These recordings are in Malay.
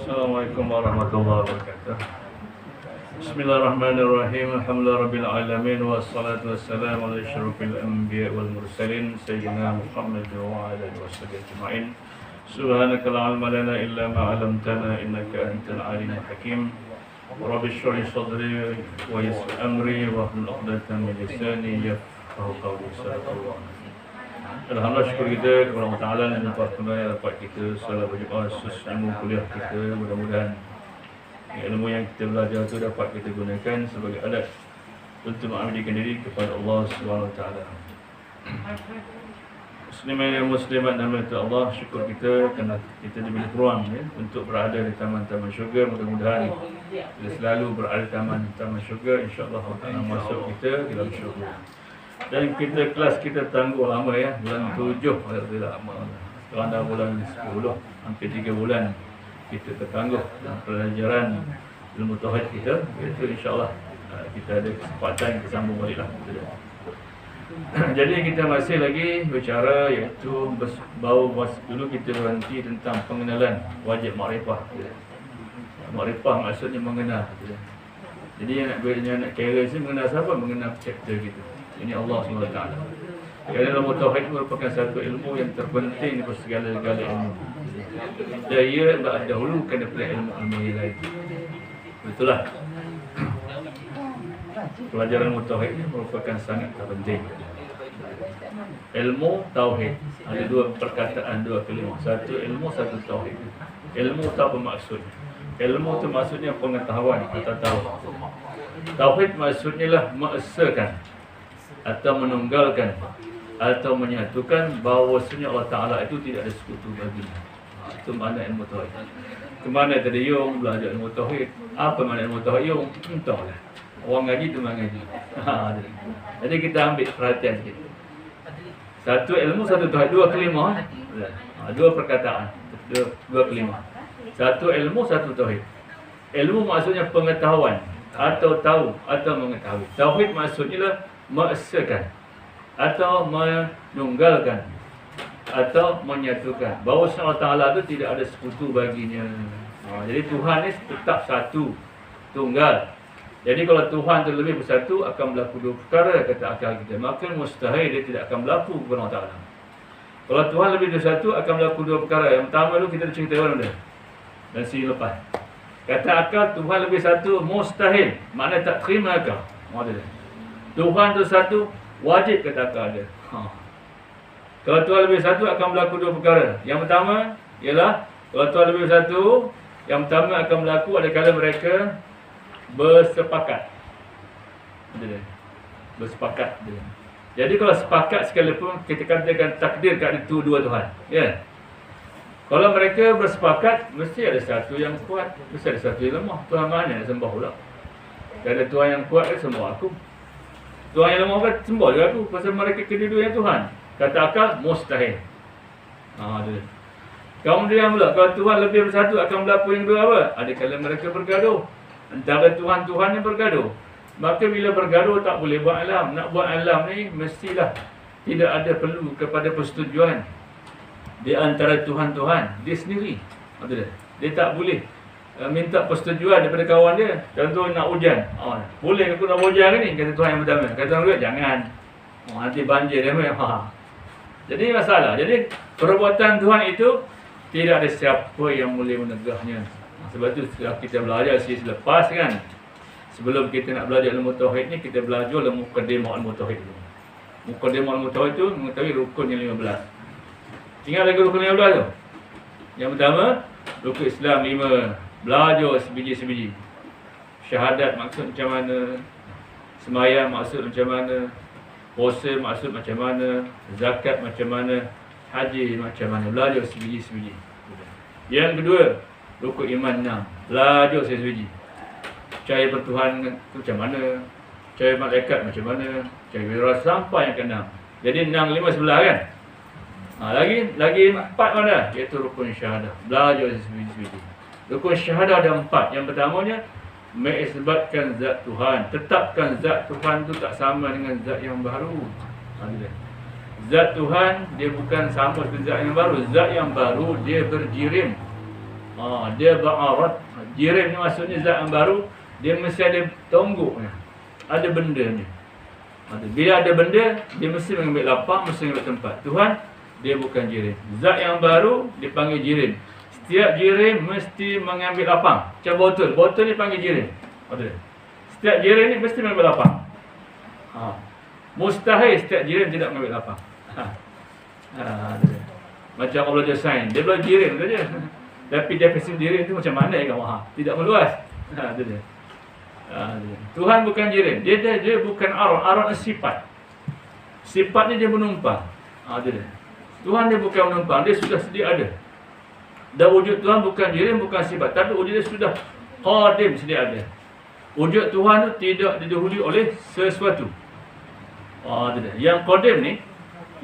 Assalamualaikum warahmatullahi wabarakatuh. Bismillahirrahmanirrahim. Alhamdulillahirabbil alamin wassalatu wassalamu ala asyrofil anbiya wal mursalin sayyidina Muhammad wa ala alihi washabihi ajma'in. Subhanaka la ilma lana illa ma 'allamtana innaka antal alimul hakim. Rabbi shrah li sadri wa yassir amri wa hlul 'uqdatam min lisani yafqahu qawli. Alhamdulillah, syukur kita kepada Allah Ta'ala dan berkenaan dapat kita salah berjumpa khusus ilmu kuliah kita. Mudah-mudahan ilmu yang kita belajar itu dapat kita gunakan sebagai alat untuk mengabdikan diri kepada Allah SWT. Muslimin dan muslimat nama Allah, syukur kita kerana kita diberi peluang untuk berada di taman-taman syurga. Mudah-mudahan kita selalu berada di taman-taman syurga, insya-Allah Allah Ta'ala masuk kita dalam syurga. Dan kita kelas kita tangguh lama bulan 7 tidak lama. Sekarang dah bulan 10, hampir 3 bulan kita tertangguh dalam pelajaran ilmu tauhid kita. Itu insya-Allah kita ada kesempatan kita sambung baliklah. Jadi kita masih lagi bicara iaitu dulu kita berhenti tentang pengenalan wajib makrifah. Makrifah maksudnya mengenal. Jadi yang nak kira sini mengenal siapa? Mengenal chapter kita. Ini Allah SWT. Kerana ilmu tauhid merupakan satu ilmu yang terpenting daripada segala-gala ilmu. Dan ia dahulukan daripada ilmu-ilmu yang lain. Itulah. Pelajaran ilmu tauhid ini merupakan sangat terpenting. Ilmu tauhid ada dua perkataan, dua kalimah. Satu ilmu, satu tauhid. Ilmu itu apa maksudnya? Ilmu itu maksudnya pengetahuan atau tahu. Tauhid maksudnya lah mengesakan atau menunggalkan atau menyatukan bahawasanya Allah Ta'ala itu tidak ada sekutu baginya. Itu makna ilmu tauhid. Kemana tadi Yung belajar ilmu tauhid? Apa makna ilmu tauhid Yung? Entahlah. Orang ngaji tu mengaji. Jadi kita ambil perhatian sikit. Satu ilmu, satu tauhid. Dua kalimah. Dua perkataan. Dua kalimah. Satu ilmu, satu tauhid. Ilmu maksudnya pengetahuan atau tahu atau mengetahui. Tauhid maksudnya lah mengesakan atau menunggalkan atau menyatukan bahawa Allah Ta'ala itu tidak ada sekutu baginya. Jadi Tuhan ini tetap satu, tunggal. Jadi kalau Tuhan itu lebih bersatu akan berlaku dua perkara kata akal kita, maka mustahil dia tidak akan berlaku kepada Allah Ta'ala. Kalau Tuhan lebih bersatu akan berlaku dua perkara. Yang pertama dulu kita cerita orang dah dan sini lepas. Kata akal Tuhan lebih satu mustahil, makna tak terima akal. Tuhan tu satu, wajib kata akal dia. Kalau Tuhan lebih satu akan berlaku dua perkara. Yang pertama ialah kalau Tuhan lebih satu, yang pertama akan berlaku adakala mereka bersepakat. Bersepakat. Jadi kalau sepakat sekalipun kita katakan takdir kat itu dua Tuhan. Ya. Kalau mereka bersepakat, mesti ada satu yang kuat, mesti ada satu yang lemah. Tuhan mana nak sembah pula? Kalau ada Tuhan yang kuat, dia sembah aku. Tuhan yang lemah kan sembah juga aku. Pasal mereka kedua-dua yang Tuhan. Kata akal, mustahil. Kemudian pula, kalau Tuhan lebih bersatu akan berlaku yang dua apa? Adakala mereka bergaduh. Antara Tuhan-Tuhan yang bergaduh. Maka bila bergaduh tak boleh buat alam. Nak buat alam ni mestilah tidak ada perlu kepada persetujuan di antara Tuhan-Tuhan dia sendiri. Dia tak boleh minta persetujuan daripada kawan dia. Contoh nak hujan. Boleh aku nak hujan ni? Kata Tuhan yang pertama. Kata orang dia, jangan. Nanti banjir dia. Jadi masalah. Jadi perbuatan Tuhan itu tidak ada siapa yang boleh menegahnya. Sebab tu kita belajar selepas kan. Sebelum kita nak belajar ilmu tauhid ni, kita belajar muqaddimah ilmu tauhid dulu. Muqaddimah ilmu tauhid tu mengetahui rukun yang 15. Ingat lagi rukun yang 15 tu? Yang pertama, rukun Islam 5. Belajar sebiji-sebiji. Syahadat maksud macam mana, semayang maksud macam mana, puasa maksud macam mana, zakat macam mana, haji macam mana. Belajar sebiji-sebiji. Yang kedua, rukun iman 6. Belajar sebiji. Percaya bertuhan itu macam mana, percaya malaikat macam mana, percaya wira sampai yang ke-6. Jadi 6, 5, 11 kan? Lagi 4 mana? Iaitu rukun syahadah. Belajar sebiji-sebiji. Rukun syahadah ada 4. Yang pertamanya, mengisbatkan zat Tuhan. Tetapkan zat Tuhan itu tak sama dengan zat yang baru. Zat Tuhan dia bukan sama seperti zat yang baru. Zat yang baru dia berjirim. Dia ba'arat. Jirim ni maksudnya zat yang baru, dia mesti ada tongguk ni. Ada benda ni. Bila ada benda, dia mesti mengambil lapang, mesti mengambil tempat. Tuhan, dia bukan jirim. Zat yang baru dipanggil jirim. Setiap jirim mesti mengambil lapang. Macam botol. Botol ni panggil jirim. Setiap jirim ni mesti mengambil lapang. Mustahil setiap jirim tidak mengambil lapang. Macam Allah belajar sains, dia belajar jirim saja. Tapi definisi jirim tu macam mana ya kamu? Tidak meluas. Tuhan bukan jirim. Dia bukan arad. Arad ni sifat. Sifat ni dia menumpang. Tuhan dia bukan menumpang, dia sudah sedia ada. Dan wujud Tuhan bukan jirim, bukan sifat, tapi wujud dia sudah qadim, sedia ada. Wujud Tuhan tu tidak didahului oleh sesuatu. Yang qadim ni,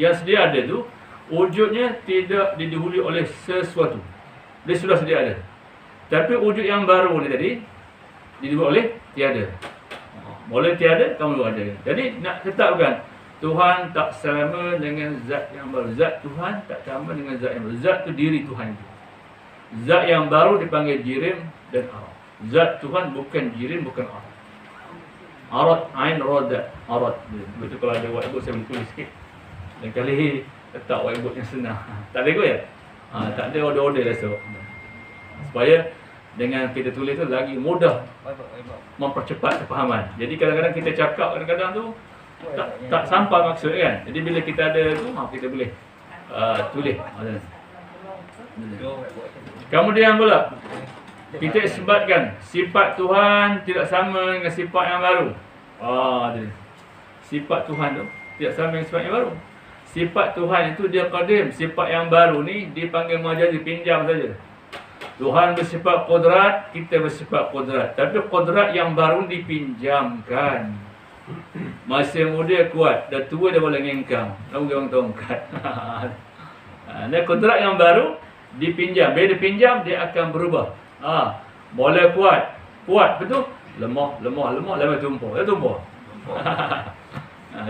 yang sedia ada tu, wujudnya tidak didahului oleh sesuatu. Dia sudah sedia ada. Tapi wujud yang baru ni tadi didahului oleh tiada. Boleh tiada, kamu ada. Jadi nak tetapkan Tuhan tak sama dengan zat yang baru. Zat Tuhan tak sama dengan zat yang baru. Zat tu diri Tuhan itu. Zat yang baru dipanggil jirim dan arad. Zat Tuhan bukan jirim, bukan arad. Arad, ain, rodat. Arad. Betul kalau ada whiteboard saya boleh tulis sikit. Dan kali letak whiteboard yang senang. Tak ada kot ya? Tak ada order-order dah so. Supaya dengan kita tulis tu lagi mudah mempercepat kefahaman. Jadi kadang-kadang kita cakap kadang-kadang tu tak sampai maksud kan. Jadi bila kita ada tu kita boleh tulis. Kemudian pula kita isbatkan sifat Tuhan tidak sama dengan sifat yang baru. Sifat Tuhan tu tidak sama dengan sifat yang baru. Sifat Tuhan itu dia qadim. Sifat yang baru ni dipanggil majazi, pinjam saja. Tuhan bersifat qudrat, kita bersifat qudrat. Tapi qudrat yang baru dipinjamkan. Masa muda kuat, dah tua dah boleh ngengkang. Lalu orang tongkat. Dan qudrat yang baru dipinjam. Bila dipinjam, dia akan berubah. Boleh kuat. Kuat, betul? Lemah, lama tumpah. Dia tumpah.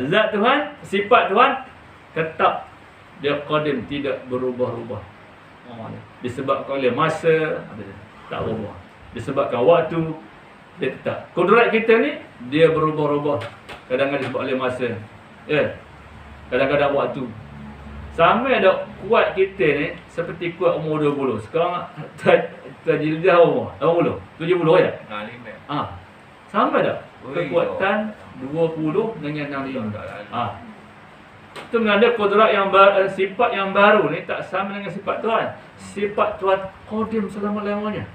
Zat Tuhan, sifat Tuhan tetap dia qadim, tidak berubah-ubah. Disebabkan oleh masa, tak berubah. Disebabkan waktu, dia tetap. Kudrat kita ni, dia berubah-ubah. Kadang-kadang disebab oleh masa. Kadang-kadang waktu. Sama ada kuat kita ni, seperti kuat umur 20. Sekarang, terjildah umur 80, 70 ya? Sama tak? Kekuatan 20 dengan 65. Itu menanda kudrat yang sifat yang baru ni tak sama dengan sifat Tuhan. Sifat Tuhan qadim selama-lamanya.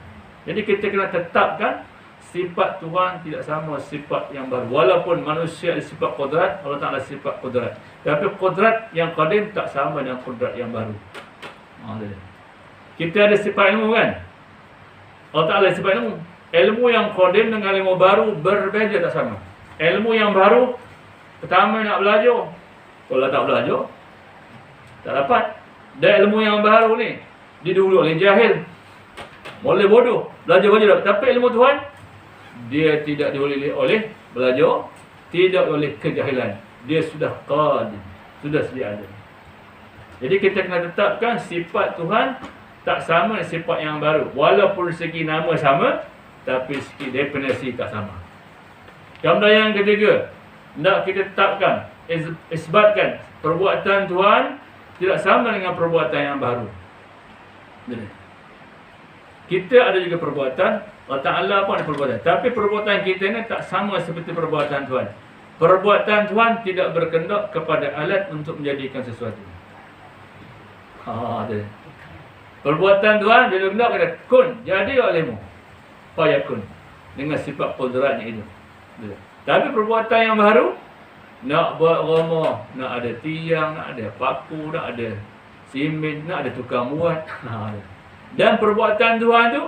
Jadi kita kena tetapkan sifat Tuhan tidak sama sifat yang baru. Walaupun manusia ada sifat kudrat, Allah Ta'ala sifat kudrat. Tapi kudrat yang qadim tak sama dengan kudrat yang baru. Kita ada sifat ilmu kan? Allah Ta'ala sifat ilmu. Ilmu yang qadim dengan ilmu baru berbeza, tak sama. Ilmu yang baru, pertama nak belajar. Kalau tak belajar, tak dapat. Dan ilmu yang baru ni didahului oleh jahil. Boleh bodoh, belajar dapat. Tapi ilmu Tuhan, dia tidak didahului oleh belajar, tidak oleh kejahilan. Dia sudah qadim, sudah sedia ada. Jadi kita kena tetapkan sifat Tuhan tak sama dengan sifat yang baru. Walaupun segi nama sama, tapi segi definisi tak sama. Kemudian yang ketiga, nak kita tetapkan, isbatkan perbuatan Tuhan tidak sama dengan perbuatan yang baru. Kita ada juga perbuatan, Allah Ta'ala pun ada perbuatan. Tapi perbuatan kita ni tak sama seperti perbuatan Tuhan. Perbuatan Tuhan tidak berkendak kepada alat untuk menjadikan sesuatu. Perbuatan Tuhan dia berkendak kepada kun, jadi olehmu. Fayakun. Dengan sifat qudratnya itu. Tapi perbuatan yang baru, nak buat rumah, nak ada tiang, nak ada paku, nak ada simen, nak ada tukang muat. Dan perbuatan Tuhan tu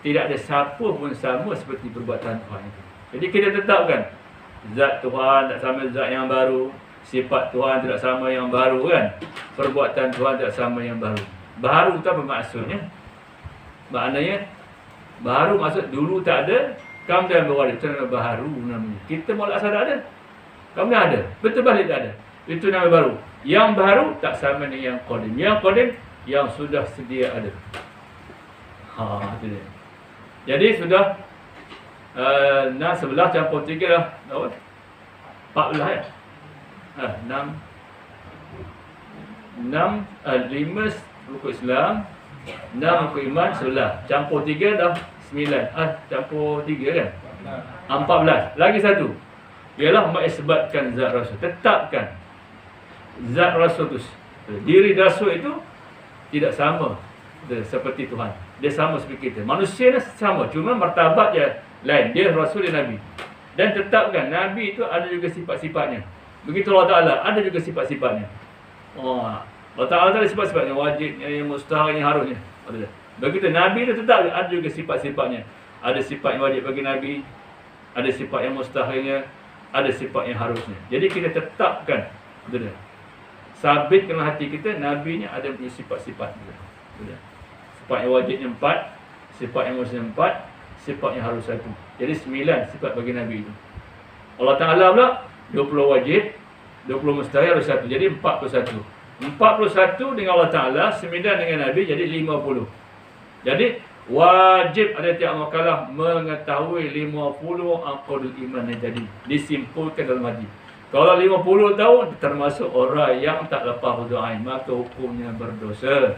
tidak ada siapa pun sama seperti perbuatan Tuhan itu. Jadi kita tetapkan zat Tuhan tak sama zat yang baru, sifat Tuhan tidak sama yang baru kan. Perbuatan Tuhan tidak sama yang baru. Baru tu apa maksudnya? Maknanya baru maksud dulu tak ada, kemudian baru ada. Itu nama baru namanya. Kita malah asal tak ada. Kamu ada, betul balik tak ada. Itu nama baru. Yang baru tak sama dengan yang qadim. Yang qadim yang sudah sedia ada. Itu dia. Jadi sudah 6, 11 campur 3 dah. Berapa? 14 ya? 6 5 rukun Islam, 6 rukun iman, 11. Campur 3 dah 9. Campur 3 kan? 14. Lagi satu. Ialah mengisbatkan zat Rasul. Tetapkan zat Rasul tu. Diri Rasul itu tidak sama seperti Tuhan. Dia sama seperti kita. Manusia ni sama, cuma martabat dia lain. Dia Rasul, dia Nabi. Dan tetapkan Nabi itu ada juga sifat-sifatnya. Begitu Allah Ta'ala ada juga sifat-sifatnya. Allah Ta'ala ada sifat-sifatnya, wajibnya, yang mustahilnya, harusnya. Begitu Nabi itu tetap ada juga sifat-sifatnya. Ada sifat yang wajib bagi Nabi, ada sifat yang mustahilnya, ada sifat yang harusnya. Jadi kita tetapkan, sabitkan hati kita, Nabi ni ada punya sifat-sifat. Sifat yang wajibnya 4, sifat yang mustahil 4, sifat yang harus 1. Jadi 9 sifat bagi Nabi itu. Allah Ta'ala pula 20 wajib, 20 mustahil, harus 1. Jadi 41. 41 dengan Allah Ta'ala, 9 dengan Nabi, jadi 50. Jadi wajib ada tiap makalah mengetahui 50 aqdul iman yang jadi disimpulkan dalam hati. Kalau 50 tahun termasuk orang yang tak lepas wudu ain, maka hukumnya berdosa.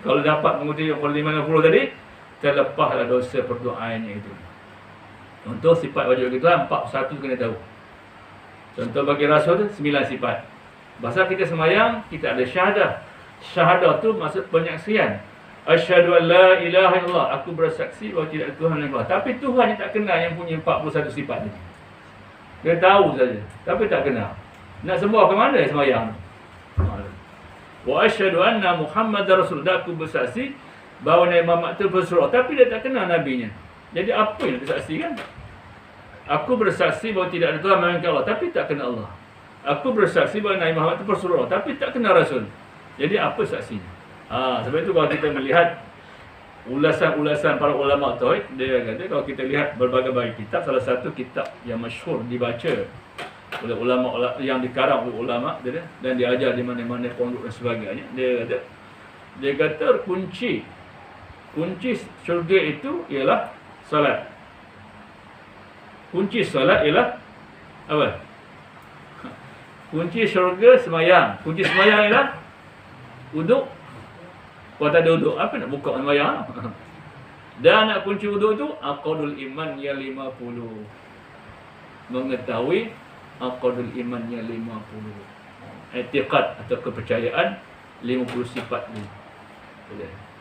Kalau dapat mengikuti 50 tadi, terlepaslah dosa perdoaannya itu. Contoh sifat wajib kita 41 kena tahu. Contoh bagi Rasul tu 9 sifat. Bahasa kita semayang, kita ada syahadah. Syahadah tu maksud penyaksian. Asyhadu an la ilaha illallah. Aku bersaksi bahawa tidak ada Tuhan yang Allah. Tapi Tuhan yang tak kenal yang punya 41 sifat ni. Dia tahu saja, tapi tak kenal. Nak semua ke mana semayang? Wa asyhadu anna Muhammadar Rasulullah. Aku bersaksi bahawa Nabi Muhammad itu Rasulullah, tapi dia tak kenal nabinya. Jadi apa yang dia saksikan? Aku bersaksi bahawa tidak ada Tuhan melainkan Allah, tapi tak kenal Allah. Aku bersaksi bahawa Nabi Muhammad itu Rasulullah, tapi tak kenal Rasul. Jadi apa saksinya? Sebab itu kalau kita melihat ulasan-ulasan para ulama tauhid, dia kata kalau kita lihat berbagai-bagai kitab, salah satu kitab yang masyhur dibaca oleh ulama yang dikarang oleh ulama dan diajar di mana-mana pondok dan sebagainya, dia kata kunci syurga itu ialah solat. Kunci solat ialah apa? Kunci syurga semayang. Kunci semayang ialah wuduk. Kalau tak ada wuduk, apa nak buka semayang? Dan nak kunci wuduk tu aqdul iman yang 50. Mengetahui aqdul iman yang 50. I'tiqad atau kepercayaan 50 sifat ni.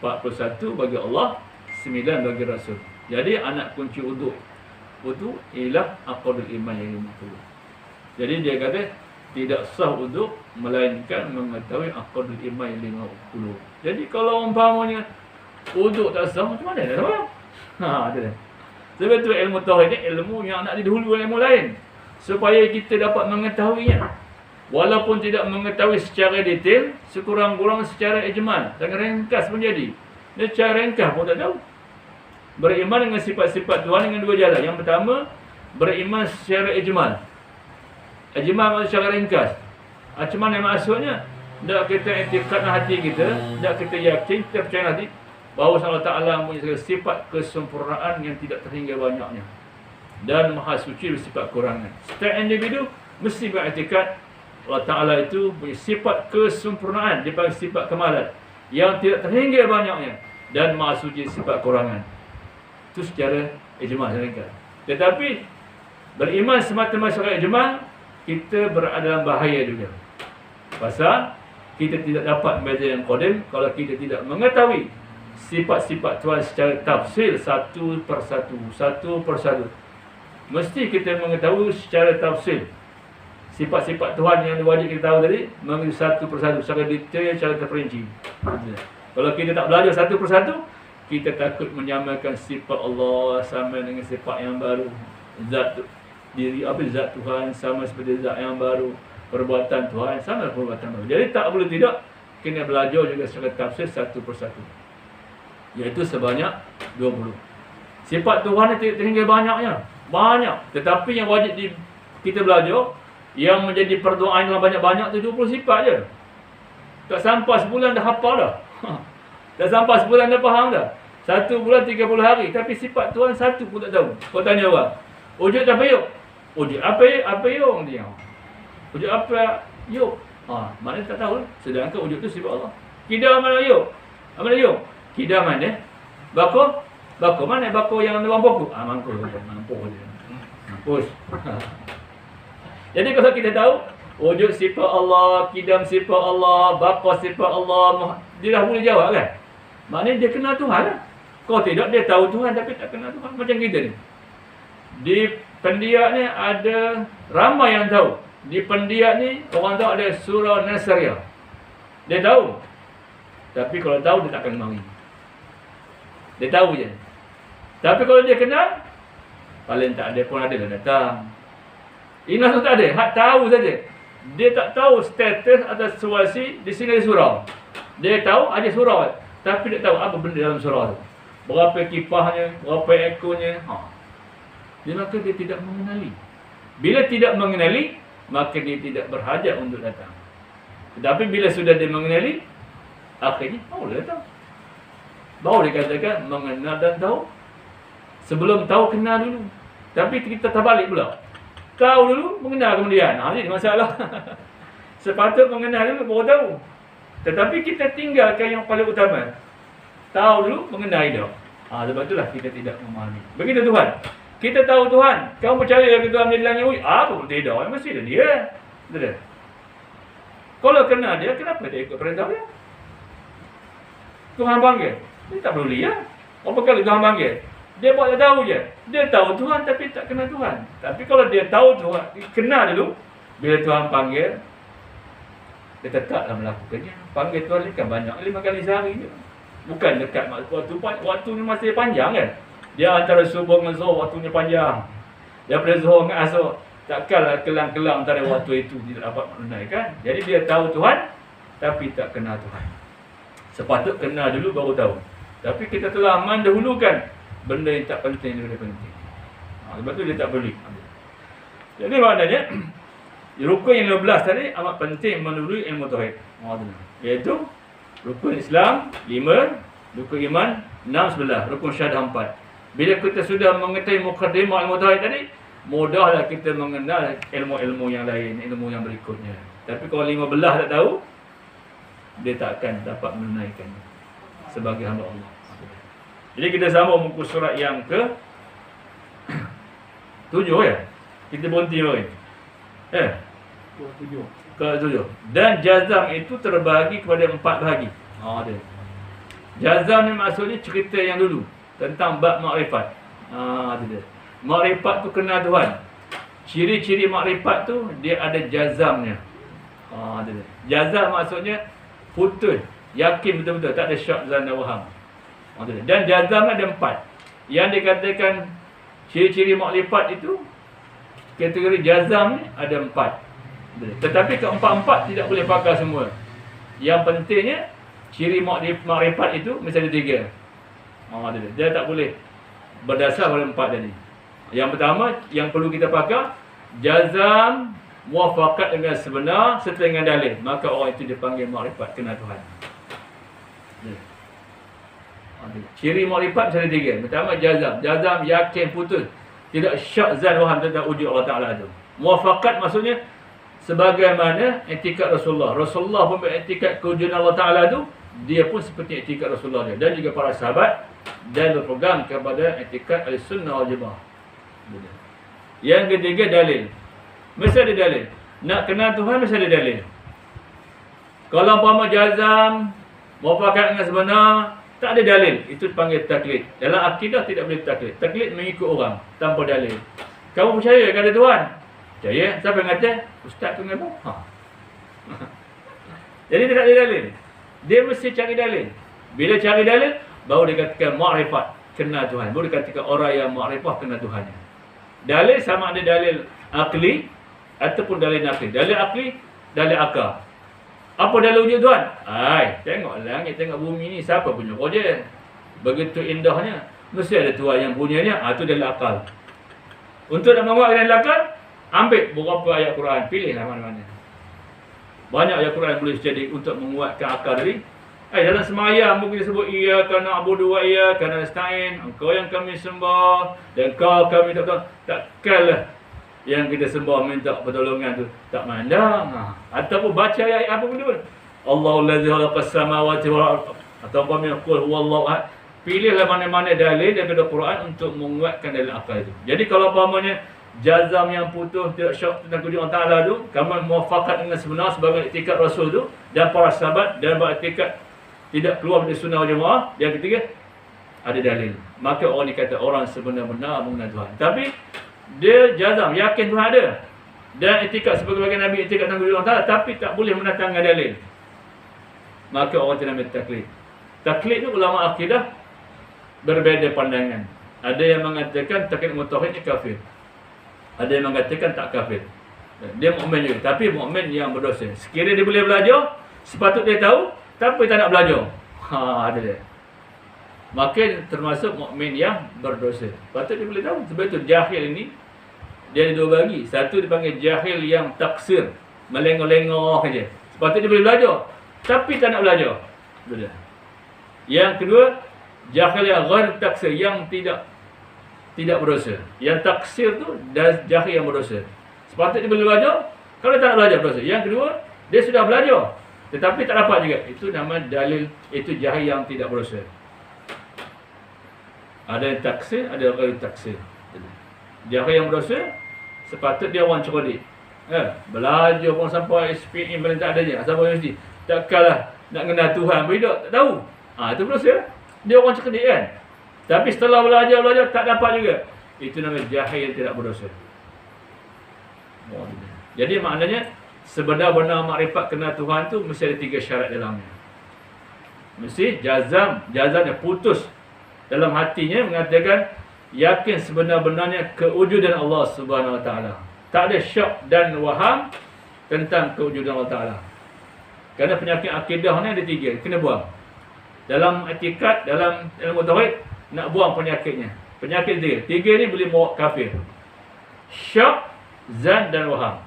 41 bagi Allah, 9 bagi Rasul. Jadi anak kunci wuduk ialah aqdul iman yang 50. Jadi dia kata tidak sah wuduk melainkan mengetahui aqdul iman yang 50. Jadi kalau umpamanya wuduk tak sah, macam mana nak sembahyang? Sebab tu ilmu tauhid ni ilmu yang nak didahului ilmu lain supaya kita dapat mengetahuinya. Walaupun tidak mengetahui secara detail, sekurang-kurang secara ijmal dan ringkas pun jadi. Dia secara ringkas pun tak tahu. Beriman dengan sifat-sifat Tuhan dengan dua jalan. Yang pertama, beriman secara ijmal. Ijmal maksud secara ringkas. Macam mana maksudnya? Tak kita i'tiqadkan hati kita, tak kita yakin, kita percaya hati bahawa Allah Ta'ala mempunyai sifat kesempurnaan yang tidak terhingga banyaknya dan maha suci bersifat kurangan. Setiap individu mesti beriktikad Allah Ta'ala itu punya sifat kesempurnaan, dipanggil sifat kemalan yang tidak terhingga banyaknya dan maha suci sifat kurangan. Itu secara ijma' ringkas. Tetapi beriman semata-mata secara ijma', kita berada dalam bahaya juga. Pasal kita tidak dapat membaca yang qadim kalau kita tidak mengetahui sifat-sifat Tuhan secara tafsir satu persatu. Mesti kita mengetahui secara tafsir sifat-sifat Tuhan yang wajib kita tahu tadi, mengenai satu persatu secara detail, secara terperinci. Kalau kita tak belajar satu persatu, kita takut menyamakan sifat Allah sama dengan sifat yang baru. Zat Tuhan sama seperti zat yang baru. Perbuatan Tuhan sama perbuatan baru. Jadi tak boleh tidak, kena belajar juga secara tafsir satu persatu. Iaitu sebanyak 20. Sifat Tuhan itu terhingga banyaknya. Banyak. Tetapi yang wajib kita belajar, yang menjadi perdoaan yang banyak-banyak tu 20 sifat je. Tak sampai sebulan dah hafal dah. Dah sampai sebulan dah faham dah. 1 bulan 30 hari. Tapi sifat Tuhan satu pun tak tahu. Kau tanya orang. Wujud apa yuk? Wujud apa yuk? Dia. Wujud apa yuk? Maknanya tak tahu. Sedangkan wujud tu sifat Allah. Kidam mana yuk? Apa yuk? Kidam mana? Bako? Bako mana? Bako yang dalam buku? Mangkuk. Mampu dia. Mampus. Jadi kalau kita tahu wujud sifat Allah, kidam sifat Allah, bapa sifat Allah, dia dah boleh jawab kan? Maknanya dia kenal Tuhan lah. Kalau tidak, dia tahu Tuhan tapi tak kenal Tuhan. Macam kita ni. Di Pendiak ni ada ramai yang tahu. Di Pendiak ni orang tahu ada surah Nasriyah. Dia tahu. Tapi kalau tahu dia takkan mari. Dia tahu je. Tapi kalau dia kenal, paling tak ada pun ada dah datang. Inas tu tak ada, hak tahu saja. Dia tak tahu status atau situasi di sini ada surau. Dia tahu ada surau, tapi dia tahu apa benda dalam surau tu. Berapa kipahnya, berapa ekornya. Dia maka dia tidak mengenali. Bila tidak mengenali, maka dia tidak berhajat untuk datang. Tetapi bila sudah dia mengenali, akhirnya baru dia datang. Baru dikatakan mengenal dan tahu. Sebelum tahu, kenal dulu. Tapi kita terbalik pula. Tahu dulu, mengenal kemudian. Ini masalah. Sepatut mengenal dulu, baru tahu. Tetapi kita tinggalkan yang paling utama. Tahu dulu, mengenai dah. Sebab itulah kita tidak memahami. Begitu Tuhan. Kita tahu Tuhan. Kamu percaya ke Tuhan menjadi langit? Apa pun tidak. Mesti ada dia. Betul. Kalau kenal dia, kenapa dia ikut perintah dia? Tuhan panggil. Dia tak peduli ya. Apa kali Tuhan panggil? Dia buat tak tahu je. Dia tahu Tuhan tapi tak kenal Tuhan. Tapi kalau dia tahu Tuhan, kenal dulu. Bila Tuhan panggil, dia tetaplah melakukannya. Panggil Tuhan ni kan banyak. 5 kali sehari je. Bukan dekat waktu ni masih panjang kan. Dia antara subuh dengan zuhur waktunya panjang. Daripada zuhur dengan asar, takkanlah kelang-kelang antara waktu itu tidak dapat menunaikan. Jadi dia tahu Tuhan tapi tak kenal Tuhan. Sepatut kenal dulu baru tahu. Tapi kita telah mendahulukan benda yang tak penting daripada penting. Sebab tu dia tak beli. Jadi maknanya rukun yang 15 tadi amat penting menurut ilmu tauhid. Iaitu rukun Islam 5, rukun iman 6, 11, rukun syahadah 4. Bila kita sudah mengetahui mukaddimah ilmu tauhid tadi, mudahlah kita mengenal ilmu-ilmu yang lain, ilmu yang berikutnya. Tapi kalau 15 tak tahu, dia tak akan dapat menunaikannya sebagai hamba Allah. Jadi kita sambung muka surat yang ke 7 ya. Kita berhenti lagi. Ke 7. Dan jazam itu terbahagi kepada 4 bahagi. Ada. Jazam ni maksudnya cerita yang dulu tentang bab makrifat. Ada dia. Makrifat tu kenal Tuhan. Ciri-ciri makrifat tu dia ada jazamnya. Ada dia. Jazam maksudnya putus, yakin betul-betul, tak ada syak, zan dan waham. Dan jazam ada 4. Yang dikatakan ciri-ciri makrifat itu, kategori jazam ni ada 4. Tetapi keempat-empat tidak boleh pakai semua. Yang pentingnya ciri makrifat itu mesti ada 3. Dia tak boleh berdasar pada 4 tadi. Yang pertama yang perlu kita pakai jazam muafakat dengan sebenar serta dengan dalil, maka orang itu dipanggil makrifat, kenal Tuhan. Ciri makrifat mesti ada 3. Pertama jazam. Jazam yakin putus, tidak syak zan waham tentang wujud Allah Ta'ala itu. Muafakat maksudnya sebagaimana etikat Rasulullah. Rasulullah pun beretikat kewujudan Allah Ta'ala itu, dia pun seperti etikat Rasulullah dia. Dan juga para sahabat, dan berpegang kepada etikat al-sunnah wal-jamaah. Yang ketiga dalil. Mesti ada dalil. Nak kenal Tuhan mesti ada dalil. Kalau umpama jazam muafakat dengan sebenar, tak ada dalil, itu dipanggil taklid. Dalam akidah tidak boleh taklid. Taklid mengikut orang tanpa dalil. Kamu percaya kepada Tuhan? Percaya. Siapa yang kata? Ustaz tu ngaku. Jadi tidak ada dalil. Dia mesti cari dalil. Bila cari dalil, baru dikatakan makrifat, kenal Tuhan. Baru dikatakan orang yang makrifah kenal Tuhan. Dalil sama ada dalil akli ataupun dalil naqli. Dalil akli, dalil akal. Apa dalil wujud Tuhan? Tengok langit, tengok bumi ni, siapa punya kerja? Begitu indahnya, mesti ada Tuhan yang punyanya. Itu dalil akal. Untuk nak menguatkan dalil akal, ambil beberapa ayat Quran, pilihlah mana-mana. Banyak ayat Quran boleh jadi untuk menguatkan akal tadi. Dalam semayang mungkin disebut iyyaka na'budu wa iyyaka nasta'in. Engkau yang kami sembah dan kau kami takkanlah yang kita sembah minta pertolongan tu tak mandang. Ataupun baca ayat apa pun. Allahul ladzi khalaqas samawati wal ardh ataupun min qul huwallahu ahad. Pilihlah mana-mana dalil daripada Quran untuk menguatkan dalil akal itu. Jadi kalau umpamanya jazam yang putus tidak syak tentang kewujudan Allah Taala tu, kamu muafakat dengan sebenar sebagai iktikad Rasul tu dan para sahabat dan beriktikad tidak keluar dari sunnah wal jamaah. Yang ketiga, ada dalil. Maka orang dikata orang sebenar-benar mengenal Tuhan. Tapi dia jazam, yakin Tuhan ada. Dan iktikad sebagai bagian Nabi iktikad tentang kewujudan Allah Taala, tapi tak boleh mendatangkan dalil. Maka orang tidak ambil taklid. Taklid tu ulama akidah berbeza pandangan. Ada yang mengatakan taklid mutauhid ni kafir. Ada yang mengatakan tak kafir. Dia mukmin juga, tapi mukmin yang berdosa. Sekiranya dia boleh belajar, sepatut dia tahu, tapi tak nak belajar. Ada dia. Maka termasuk mukmin yang berdosa. Patut dia boleh tahu. Sebab itu jahil ini dia ada dua bagi. Satu dipanggil jahil yang taksir, melengok-lengok saja. Sepatut dia boleh belajar, tapi tak nak belajar. Itu dia. Yang kedua, jahil yang ghair taksir, yang tidak berdosa. Yang taksir tu jahil yang berdosa. Sepatutnya dia boleh belajar, kalau tak nak belajar berdosa. Yang kedua, dia sudah belajar tetapi tak dapat juga. Itu nama dalil, itu jahil yang tidak berdosa. Ada yang taksir, ada yang ghair taksir. Jahil yang berdosa sepatut dia orang cerdik. Belajar pun sampai SPM paling tak adanya, sampai universiti. Takkanlah nak kenal Tuhan berhidup, tak tahu. Itu berdosa. Dia orang cerdik kan. Tapi setelah belajar tak dapat juga. Itu namanya jahil yang tidak berdosa. Jadi maknanya sebenar-benar makrifat kenal Tuhan tu mesti ada 3 syarat dalamnya. Mesti jazamnya putus dalam hatinya mengatakan yakin sebenar-benarnya kewujudan Allah Subhanahu Wa Taala. Tak ada syak dan waham tentang kewujudan Allah Taala. Kerana penyakit akidah ni ada 3, kena buang. Dalam etikad, dalam ilmu tauhid, nak buang penyakitnya. Penyakit 3 ni boleh bawa kafir. Syak, zan dan waham.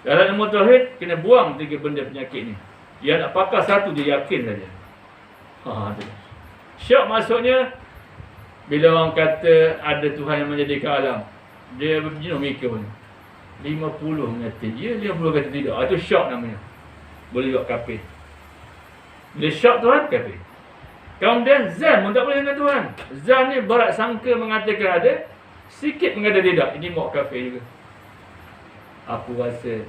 Dalam ilmu tauhid, kena buang 3 benda penyakit ni. Yang nak pakar satu, dia yakin saja. Syak maksudnya, bila orang kata ada Tuhan yang menjadikan alam, dia mikir pun 50 kata ya, 50 kata tidak. Itu syak namanya. Boleh buat kafir. Bila syak Tuhan, kafir. Kemudian zan pun tak boleh dengan Tuhan. Zan ni berat sangka mengatakan ada, sikit mengatakan tidak. Ini mau kafir juga. Aku rasa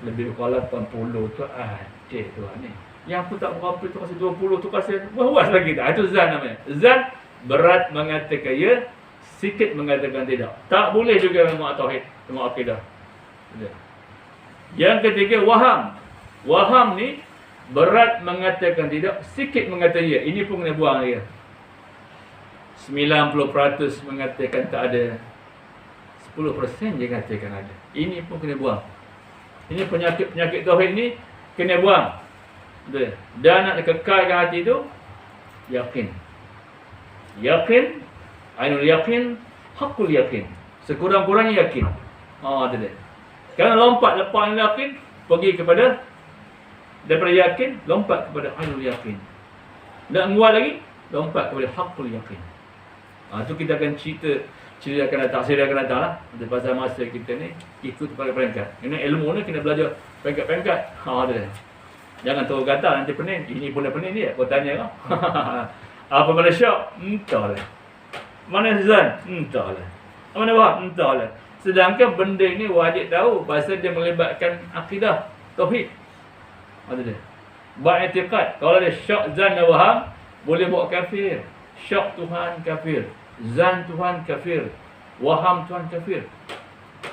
lebih kurang 80 tu ada Tuhan ni. Yang aku tak berapa tu rasa 20 tu rasa puas lagi tak. Itu zan namanya. Zan berat mengatakan ya, sikit mengatakan tidak. Tak boleh juga ilmu tauhid, ilmu akidah. Yang ketiga, waham. Waham ni berat mengatakan tidak, sikit mengatakan ya. Ini pun kena buang dia. 90% mengatakan tak ada, 10% je katakan ada. Ini pun kena buang. Ini penyakit tauhid ni kena buang. Betul. Dan nak kekalkan hati tu, yakin. Yakin, ainul yakin, hakul yakin. Sekurang-kurangnya yakin. Itu dia. Kerana lompat lepas yakin, pergi kepada, daripada yakin, lompat kepada ainul yakin. Nak menguat lagi, lompat kepada hakul yakin. Itu kita akan cerita akan datang, siri akan datang lah. Pasal masa kita ni ikut pada peringkat. Ini ilmu ni kena belajar peringkat-peringkat. Dia. Jangan terus kata nanti pening. Ini pun dah pening dia. Kau tanya lah. Apa mana syak? Entahlah. Mana zan? Entahlah. Mana wahab? Entahlah. Sedangkan benda ini wajib tahu pasal dia melibatkan akidah, tauhid. Dia. Beriktikad. Kalau ada syak, zan dan wahab, boleh buat kafir. Syak Tuhan kafir. Zan Tuhan kafir. Waham Tuhan kafir.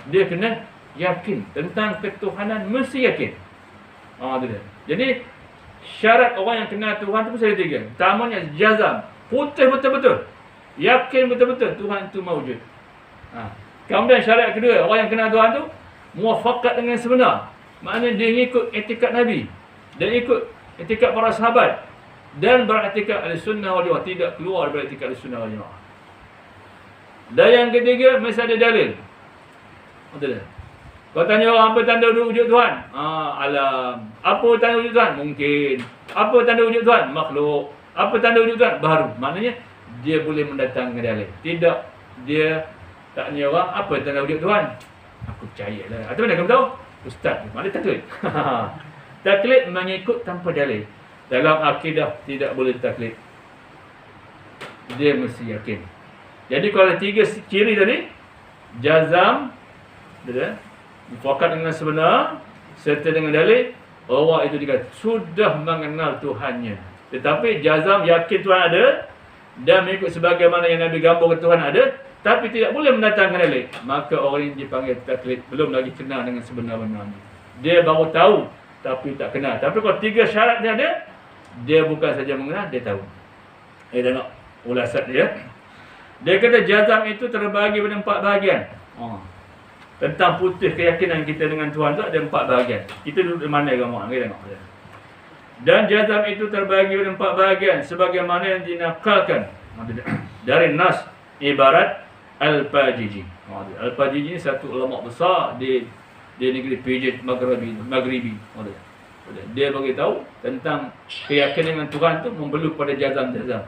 Dia kena yakin tentang ketuhanan, mesti yakin. Itu dia. Jadi syarat orang yang kenal Tuhan tu mesti ada 3. Pertamanya jazam, putih betul-betul, yakin betul-betul Tuhan itu mawujud. Kemudian syarat kedua, orang yang kenal Tuhan tu muafakat dengan sebenar. Maknanya dia ikut etikad Nabi, dia ikut etikad para sahabat, dan beretikad Ahlussunnah wal Jamaah, tidak keluar daripada etikad Ahlussunnah wal Jamaah. Dan yang ketiga, mesti ada dalil. Betul tak? Kau tanya orang apa tanda wujud Tuhan? Alam. Apa tanda wujud Tuhan? Mungkin. Apa tanda wujud Tuhan? Makhluk. Apa tanda wujud Tuhan? Baru. Maknanya dia boleh mendatangkan dalil. Tidak, dia tak tanya orang apa tanda wujud Tuhan. Aku percayalah. Atau mana kamu tahu? Ustaz. Mana taklid? Taklid mengikut tanpa dalil. Dalam akidah tidak boleh taklid. Dia mesti yakin. Jadi kalau 3 ciri tadi, jazam, mufakat dengan sebenar, serta dengan dalil, orang itu dikatakan sudah mengenal Tuhannya. Tetapi jazam yakin Tuhan ada, dan mengikut sebagaimana yang Nabi gambarkan Tuhan ada, tapi tidak boleh mendatangkan dalil, maka orang ini dipanggil taklid, belum lagi kenal dengan sebenar-benarnya. Dia baru tahu, tapi tak kenal. Tapi kalau 3 syarat dia ada, dia bukan saja mengenal, dia tahu. Tengok ulasan dia. Dia kata jazam itu terbagi pada 4 bahagian. Tentang putih keyakinan kita dengan Tuhan tu ada 4 bahagian. Kita duduk di mana agama? Kita tengok. Dan jazam itu terbagi pada 4 bahagian sebagaimana yang dinakalkan dari nas ibarat Al-Fajiji. Al-Fajiji ni satu ulama besar di negeri Pijit Maghribi. Dia bagi tahu tentang keyakinan dengan Tuhan tu membeluk pada jazam-jazam.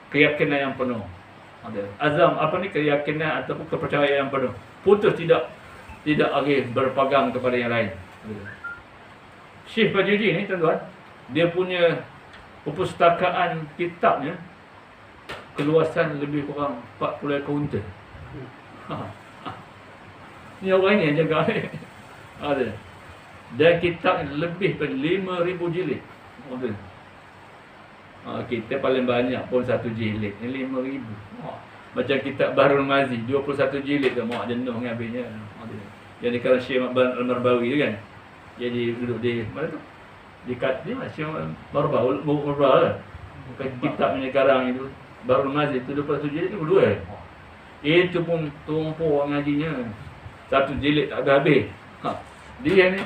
Keyakinan yang penuh. Azam apa ni, keyakinan ataupun kepercayaan yang penuh. Putus, tidak lagi berpegang kepada yang lain. Syekh Fajiji ni tuan-tuan, dia punya perpustakaan kitabnya keluasan lebih kurang 40 kaunter. Ni orang ni yang jaga ni. Ada. Dan kitab lebih daripada 5,000 jilid. Kita paling banyak pun 1 jilid ni 5,000. Macam kitab Bahrul Mazi 21 jilid tu mak jenuh dengan habisnya. Yang dikarang Syekh Al-Marbawi tu kan. Jadi duduk di mana tu? Di Syekh Marbawi lah. Kitab ni karang itu Bahrul Mazi tu 21 jilid tu berdua. Itu pun tumpuk ngajinya. 1 jilid tak habis. Dia ni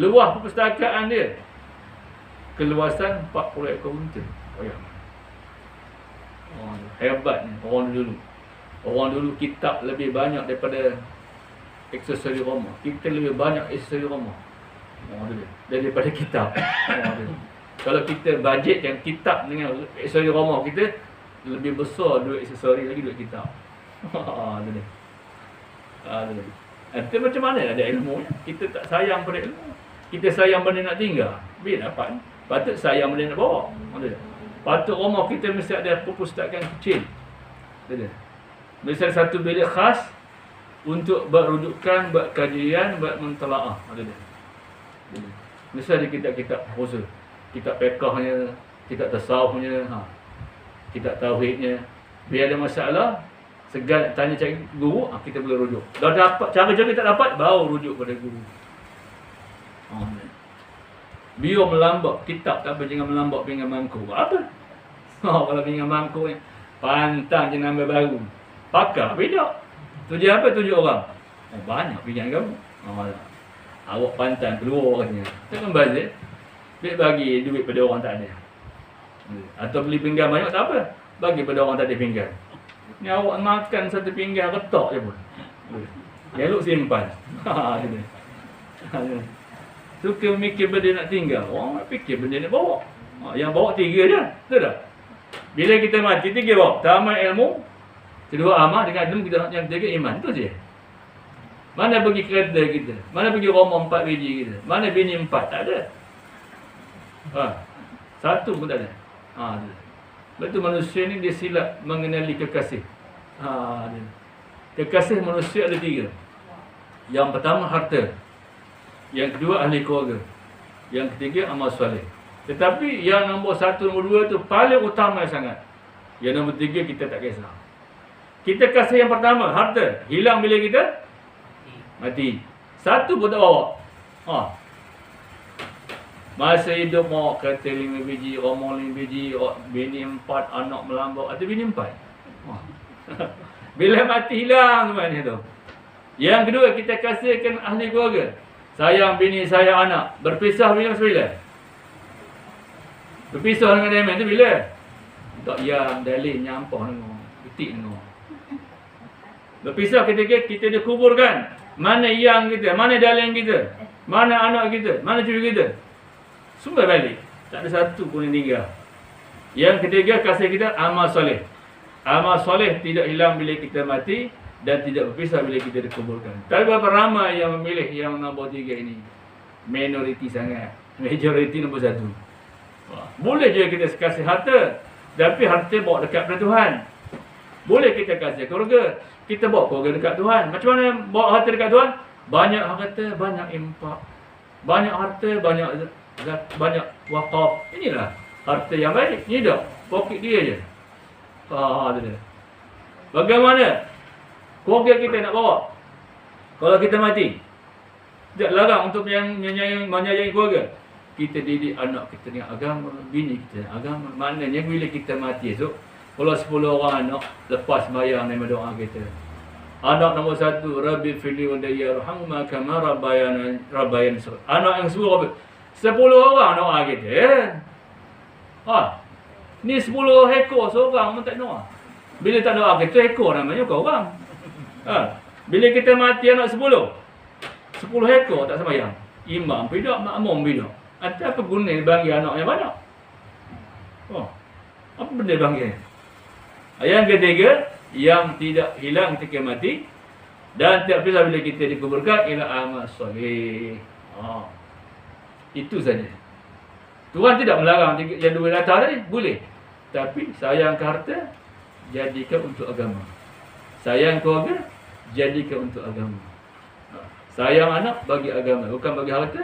luah perpustakaan dia. Keluasan 40 kaunter. Hebatnya orang dulu. Orang dulu kitab lebih banyak daripada aksesori rumah. Kita lebih banyak aksesori rumah daripada kitab. Kalau kita budgetkan kitab dengan aksesori rumah kita, lebih besar duit aksesori lagi duit kitab. Itu macam mana ada ilmu? Kita tak sayang pada ilmu. Kita sayang benda nak tinggal. Bila dapat? Patut sayang benda nak bawa. Patut rumah kita mesti ada perpustakaan kecil. Mesti ada satu bilik khas untuk buat rujukan, buat kajian, buat mentelaah. Mesti ada kitab-kitab khusus. Kitab fiqahnya, kitab tasawufnya, kitab tauhidnya. Bila ada masalah, segan tanya cari guru, kita boleh rujuk. Dah dapat, cara-cara tak dapat, baru rujuk pada guru. Biar melambak kitab tak apa, jangan melambak pinggan mangkuk. Apa? Kalau pinggan mangkuk ni pantang je nambah baru. Pakar beda. Tujuh apa? 7 orang. Banyak pinggan kamu. Awak pantang keluar katanya. Takkan bazir. Biar bagi duit pada orang tak ada. Atau beli pinggan banyak tak apa. Bagi pada orang tak ada pinggan. Ni awak makan 1 pinggan retak je pun. Elok simpan. Suka mikir benda nak tinggal. Orang nak fikir benda nak bawa. Yang bawa 3 je. Betul tak? Bila kita mati 3 bawa. Pertama ilmu. Kedua amal. Dengan ilmu kita nak yang 3 iman. Itu je. Mana pergi kereta kita? Mana pergi rumah 4 biji kita? Mana bini 4? Tak ada. 1 pun tak ada. Betul manusia ni dia silap mengenali kekasih. Kekasih manusia ada 3. Yang pertama harta. Yang kedua ahli keluarga. Yang ketiga amal soleh. Tetapi yang nombor 1, nombor 2 tu paling utama sangat. Yang nombor 3 kita tak kisah. Kita kasih yang pertama, harta. Hilang bila kita mati. 1 pun tak bawa. Masa hidup mau kata 5 biji, rumah 5 biji, bini 4, anak melambak. Atau bini 4. Bila mati hilang semuanya tu. Yang kedua kita kasihkan ahli keluarga. Sayang bini, sayang anak. Berpisah bila sembilan. Berpisah dengan Diamond tu bila? Tak yang dalil nyampah dengan. Ketik dengan. Berpisah ketika kita dikuburkan. Mana yang kita? Mana dalil kita? Mana anak kita? Mana cucu kita? Sumber balik. Tak ada satu pun yang tinggal. Yang ketiga, kasih kita amal soleh. Amal soleh tidak hilang bila kita mati dan tidak berpisah bila kita dikuburkan. Tapi berapa ramai yang memilih yang nombor 3 ini? Minoriti sangat. Majoriti nombor 1. Boleh je kita kasih harta, tapi harta bawa dekat pada Tuhan. Boleh kita kasih keluarga, kita bawa keluarga dekat Tuhan. Macam mana bawa harta dekat Tuhan? Banyak harta, banyak impak. Banyak harta, banyak wakaf. Inilah harta yang baik. Ini dah poket dia je. Dia. Bagaimana keluarga kita nak bawa kalau kita mati? Tidak larang untuk menyayangi keluarga. Kita didik anak kita dengan agama, bini kita dengan agama. Maknanya bila kita mati esok, kalau 10 orang anak lepas sembahyang dengan doa kita. Anak nombor 1, Rabbi fili wa yarhamhuma kama rabbayana. Anak yang suruh 10 orang doa kita. Ni 10 ekor seorang pun tak doa. Bila tak doa kita, ekor namanya kau orang. Bila kita mati anak 10 ekor tak sembahyang. Imam bidak, makmum bidak. Apa guna bagi anak yang banyak? Apa benda bagi? Yang ketiga, yang tidak hilang ketika mati dan tak pisah bila kita dikuburkan ialah amal soleh. Itu saja. Tuhan tidak melarang yang dua latar tadi, boleh. Tapi sayang ke harta, jadikan untuk agama. Sayang keluarga, jadikan untuk agama. Sayang anak, bagi agama, bukan bagi harta.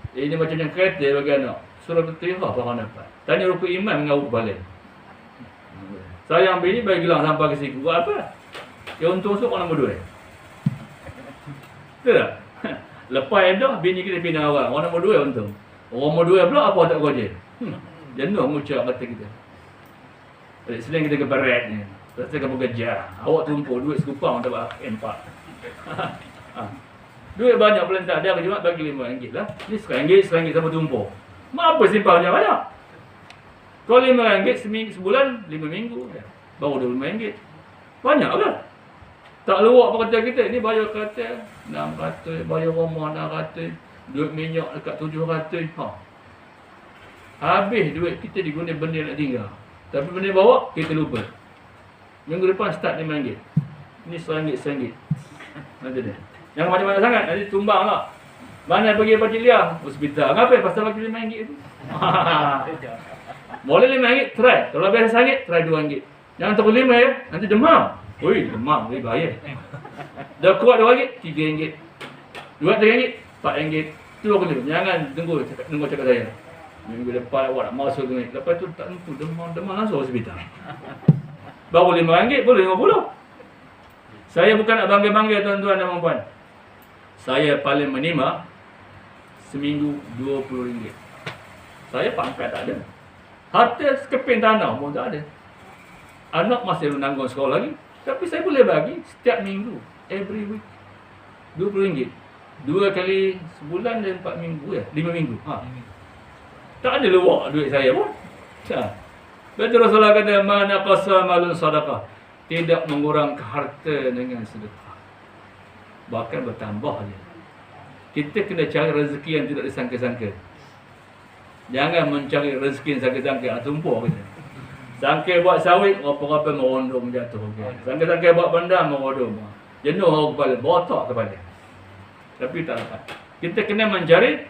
Ini macam yang kereta bagi anak. Surah Al-Fatihah orang dapat. Tanya rukun iman mengawu kepala. Sayang bini bagi gelang sampai ke siku. Buat apa? Yang untung esok orang nombor 2. Betul tak? Lepas edah, bini kita pindah orang. Orang nombor 2 untung. Orang nombor 2 pula apa tak kerja. Jenuh mengucap kata kita. Selain kita ke barat ni. Rasa kamu kerja. Awak tumpuk duit sekupang dapat empat. Duit banyak pelentak. Dia Jumaat bagi RM5 lah. Ni RM1 sama tumpuk. Apa simpannya banyak? Kalau RM5 sebulan, 5 minggu. Baru RM25. Banyak ke? Tak luak apa kata kita. Ni bayar kata RM600. Bayar rumah RM600. Duit minyak dekat RM700. Habis duit kita diguna benda nak tinggal. Tapi benda bawa, kita lupa. Minggu depan start RM5. Ni RM100. Nanti dia. Yang macam-macam sangat, nanti tumbang lah. Mana pergi Pakcik Liang? Hospital. Kenapa? Pasal bagi RM5 tu. Boleh RM5, try. Kalau biasa RM1, try RM2. Jangan terus RM5 ya, nanti demam. Ui, demam, lebih bahaya. Dah kuat RM2, RM3. RM2, RM4. Tu aku tu. Jangan tunggu cakap saya. Minggu depan awak nak masuk ni. Lepas tu tak tentu, demam langsung hospital. Baru RM5, boleh RM50. Saya bukan nak bangga-bangga tuan-tuan dan puan-puan. Saya paling menerima seminggu RM20. Saya pangkat tak ada. Harta sekeping tanah pun tak ada. Anak masih menanggung sekolah lagi. Tapi saya boleh bagi setiap minggu. Every week. RM20. 2 kali sebulan dan 4 minggu ya. 5 minggu. Tak ada luak duit saya pun. Betul Rasulullah kata, mana qasa malun sadaqah. Tidak mengurang harta dengan sedekah. Bahkan bertambah je. Kita kena cari rezeki yang tidak disangka-sangka. Jangan mencari rezeki yang sangka-sangka. Tumpuk kita. Sangka buat sawit, apa-apa merondong jatuh. Sangka-sangka buat bandar, merondong. Jenuh orang kepala, botak kepala. Tapi tak dapat. Kita kena mencari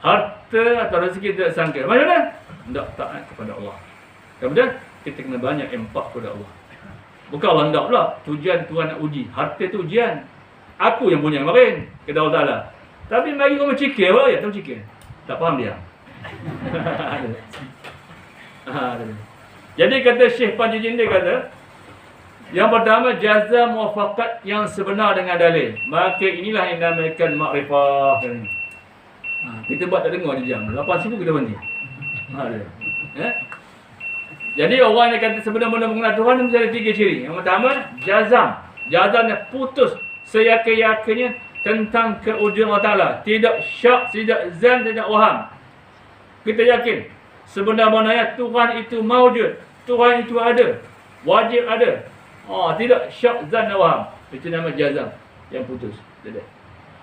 harta atau rezeki tidak sangka. Macam mana? Hendak taat kepada Allah. Kemudian, kita kena banyak impak kepada Allah. Bukan Allah hendak pula. Tujuan Tuhan nak uji. Harta tu ujian. Aku yang punya kemarin. Kata Allah Ta'ala. Tapi bagi orang cikir apa? Ya, tahu cikir. Tak faham dia. Jadi kata Syekh Panji Jin dia kata, yang pertama, jaza muafakat yang sebenar dengan dalil. Maka inilah yang dinamakan makrifah. Kita buat tak dengar je jam. 8 kita berhenti. Jadi orang yang kata sebenar-benar mengenal Tuhan mesti ada 3 ciri. Yang pertama, jazam. Jazamnya putus seyakin-yakinnya tentang kewujudan Allah Ta'ala. Tidak syak, tidak zan, tidak waham. Kita yakin sebenar-benarnya Tuhan itu mawjud. Tuhan itu ada. Wajib ada. Tidak syak, zan dan waham. Itu nama jazam yang putus. Dan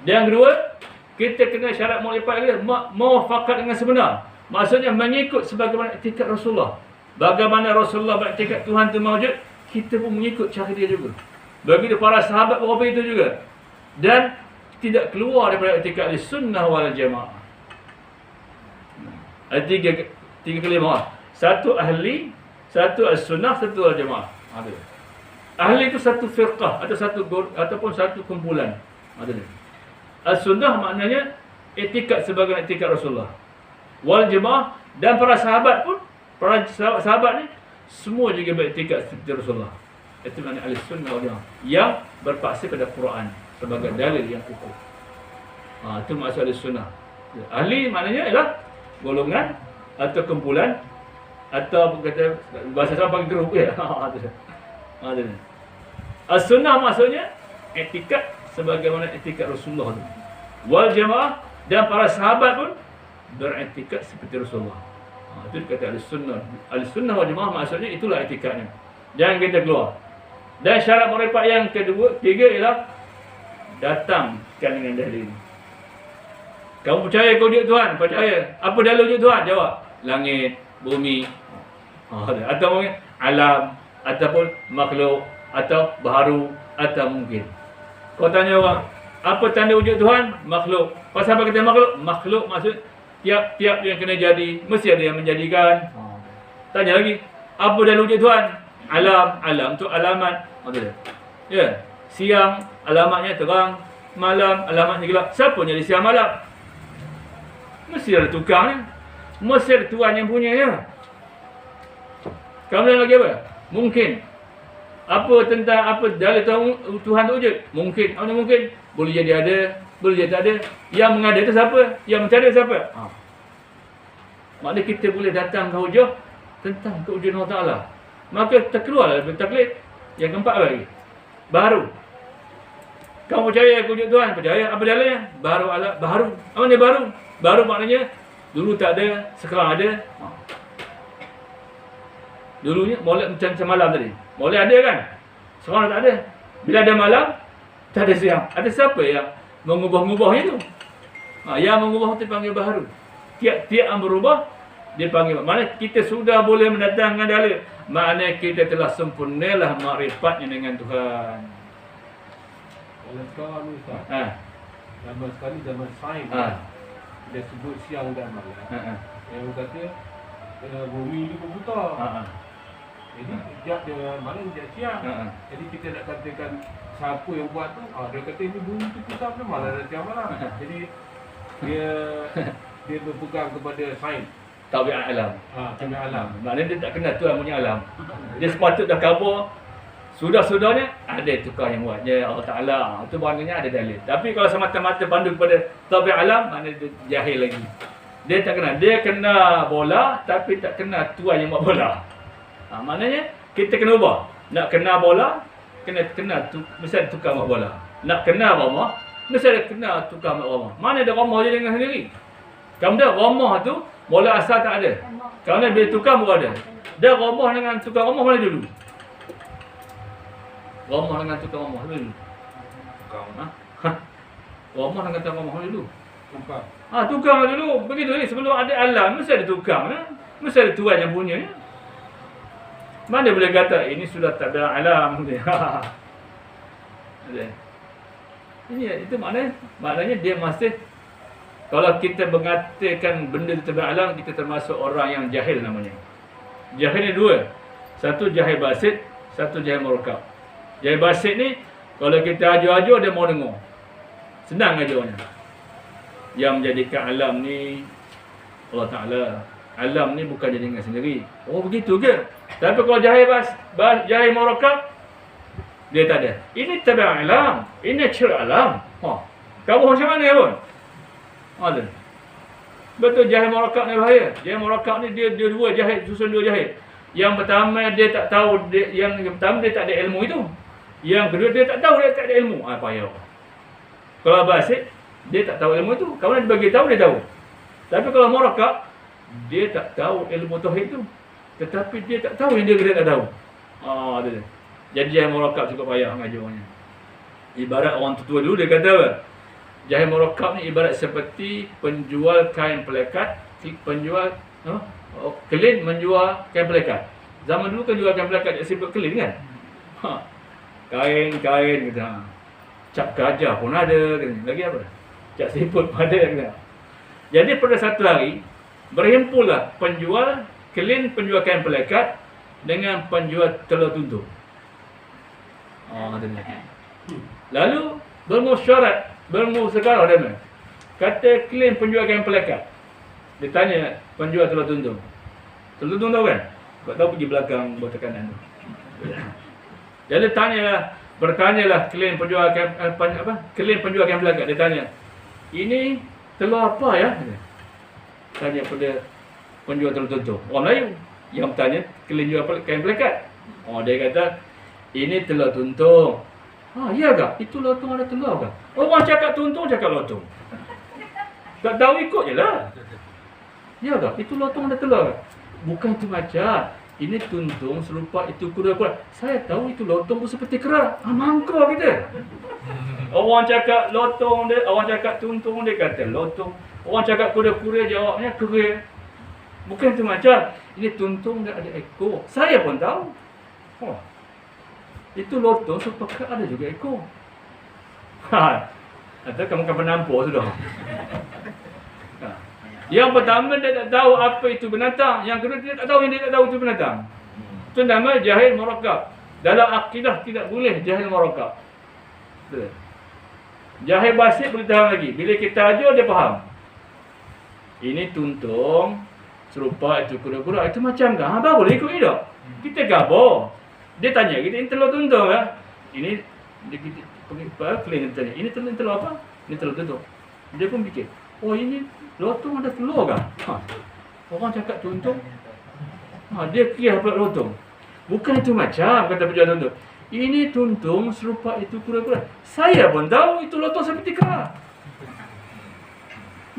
yang kedua, kita kena syarat mu'alifat dia muwafaqat dengan sebenar. Maksudnya mengikut sebagaimana etikat Rasulullah. Bagaimana Rasulullah beriktikad Tuhan itu mawujud, kita pun mengikut cara dia juga. Begitu para sahabat berapa itu juga. Dan tidak keluar daripada etikat sunnah wal jamaah. Tiga kelima. Satu ahli, satu as-sunnah, satu al-jamaah. Ada. Ahli itu satu firqah atau ataupun satu kumpulan. Ada. As-sunnah maknanya etikat sebagai etikat Rasulullah. Wal jamaah dan para sahabat pun, para sahabat ni semua juga beretikat seperti Rasulullah. Itu maknanya al-sunnah wal jamaah yang berpaksi pada Quran sebagai dalil yang kukuh. Itu maksud al-sunnah. Ahli maknanya ialah golongan atau kumpulan atau kata bahasa Arab panggil grup ya. As-sunnah maksudnya etikat sebagaimana etikat Rasulullah. Wal jamaah dan para sahabat pun beretikat seperti Rasulullah. Itu dikata al-sunnah. Al-sunnah wal jamaah maksudnya itulah etikatnya. Jangan kita keluar. Dan syarat mu'alifat yang tiga ialah datangkan dengan dalil. Kamu percaya ke wujud Tuhan? Percaya. Apa dalil wujud Tuhan? Jawab. Langit, bumi, atau mungkin alam, ataupun makhluk, atau baharu, atau mungkin. Kau tanya orang, apa tanda wujud Tuhan? Makhluk. Pasal apa kata makhluk? Makhluk maksud tiap-tiap yang kena jadi, mesti ada yang menjadikan. Tanya lagi, apa dalil wujud Tuhan? Alam. Alam tu alamat. Ya. Siang, alamatnya terang. Malam, alamatnya gelap. Siapa jadi siang malam? Mesti ada tukangnya. Mesti ada Tuhan yang punya ya. Kemudian lagi apa? Mungkin. Apa tentang apa dalil Tuhan tu wujud? Mungkin. Apa mungkin? Boleh jadi ada, boleh jadi tak ada. Yang mengada itu siapa? Yang mencari siapa? Maknanya kita boleh datang ke hujah tentang kewujudan Allah Ta'ala. Maka terkeluarlah daripada taklid. Yang keempat lagi. Baru. Kamu percaya ke wujud Tuhan? Percaya. Apa dalilnya? Baru. Apa ni baru? Baru maknanya dulu tak ada, sekarang ada. Dulunya molek macam malam tadi. Molek ada kan? Sekarang tak ada. Bila ada malam, tak ada siang. Ada siapa yang mengubah-ubahnya tu? Yang mengubah itu dipanggil baharu. Tiap-tiap yang berubah, dia panggil. Maknanya kita sudah boleh mendatangkan dalil. Maknanya kita telah sempurnalah makrifatnya dengan Tuhan. Kalau sekarang ni Ustaz, zaman sekali zaman sains, dia sebut siang dan malam. Yang kata bumi ni berputar. Jadi sejak dia malam, sejak siang. Jadi kita nak katakan siapa yang buat tu, dia kata ni bumi tu putar pada malam dan siang malam. Jadi dia berpegang kepada sains. Tabiat alam. Tabiat alam. Maknanya dia tak kenal Tuhan punya alam. Dia sepatut dah khabar. Sudah-sudahnya ada tukar yang buat. Ya Allah Ta'ala. Itu maknanya ada dalil. Tapi kalau semata-mata pandu kepada tabiat alam, maknanya dia jahil lagi. Dia tak kenal. Dia kena bola tapi tak kenal Tuhan yang buat bola. Maknanya kita kena ubah. Nak kena bola, mesti ada tukar buat bola. Nak kena ramah, mesti ada kena tukar buat ramah. Mana ada ramah je dengan sendiri. Kemudian ramah tu bola asal tak ada. Kerana bila tukar baru ada. Dia ramah dengan tukar ramah mana dulu? Ramah dengan tukar ramah dulu. Ramah dengan tukar ramah dulu. Tukar dulu. Begitu ni sebelum ada alam mesti ada tukar. Mesti ada Tuhan yang punya. Mana boleh kata ini sudah tak ada alam. Ini itu maknanya dia masih. Kalau kita mengatakan benda itu tabiat alam, kita termasuk orang yang jahil namanya. Jahil ni dua. Satu jahil basit, satu jahil murakkab. Jahil basit ni, kalau kita ajar-ajar, dia mau dengar. Senang ajarnya. Yang menjadikan alam ni, Allah Ta'ala. Alam ni bukan jadi dengan sendiri. Oh begitu ke? Tapi kalau jahil murakkab, dia tak ada. Ini tabiat alam. Ini natural alam. Kamu macam mana pun? Ada. Betul jahil murakkab ni bahaya. Jahil murakkab ni dia dua jahil, susun dua jahil. Yang pertama dia tak tahu, yang pertama dia tak ada ilmu itu. Yang kedua dia tak tahu, dia tak ada ilmu. Payah. Kalau basit, dia tak tahu ilmu itu. Kalau dia bagi tahu, dia tahu. Tapi kalau murakkab, dia tak tahu ilmu tauhid itu. Tetapi dia tak tahu yang dia tak tahu. Ada. Jadi jahil murakkab cukup payah mengajarnya. Ibarat orang tua dulu dia kata apa? Jahil murakab ni ibarat seperti penjual kain pelekat, penjual kelin menjual kain pelekat. Zaman dulu kan jual kain pelekat tak sibuk kelin kan? Kain kata. Cap gajah pun ada kata. Lagi apa? Cap siput pun ada kata. Jadi pada satu hari berhimpunlah penjual kelin, penjual kain pelekat dengan penjual telur tuntung. Lalu bermusyarat, bermusyawarah dia. Kata kelin penjual kain pelekat. Dia tanya penjual telur tuntung. Telur tuntung tahu kan? Kau tahu pergi belakang bawah tekanan tu. Jadi bertanyalah kelin penjual kain kelin penjual kain pelekat. Dia tanya, "Ini telur apa ya?" Tanya pada penjual telur tuntung. Orang Melayu yang bertanya kelin jual kain pelekat. Dia kata, "Ini telur tuntung." Ya ke? Itu lontong ada telur ke? Orang cakap tuntung, cakap lontong. Tak tahu ikut je lah. Ya ke? Itu lontong ada telur ke? Bukan itu macam. Ini tuntung serupa itu kura-kura. Saya tahu itu lontong pun seperti kera. Mangkau kita. Orang cakap lontong dia, orang cakap tuntung dia kata lontong. Orang cakap kura-kura jawabnya kera. Bukan itu macam. Ini tuntung dia ada ekor. Saya pun tahu. Itu lontong sepakat ada juga ekor. Atau kamu kan penampur sudah. Yang pertama dia tak tahu apa itu binatang. Yang kedua dia tak tahu yang dia tak tahu itu binatang. Itu nama jahil murakab. Dalam akidah tidak boleh jahil murakab. Jahil basit boleh tahan lagi. Bila kita ajar dia faham. Ini tuntung serupa itu kura-kura. Itu macam kan? Baru boleh ikut ni tak? Kita gabar. Dia tanya kita, "Ini telur tuntung ke?" Ini dia kelin tanya, "Ini telur apa?" "Ini telur tuntung." Dia pun fikir, ini lontong ada telur ke? Orang cakap tuntung. Dia kira pula lontong. Bukan itu macam kata penjual tuntung. Ini tuntung serupa itu kura-kura. Saya pun tahu itu lontong seperti kera.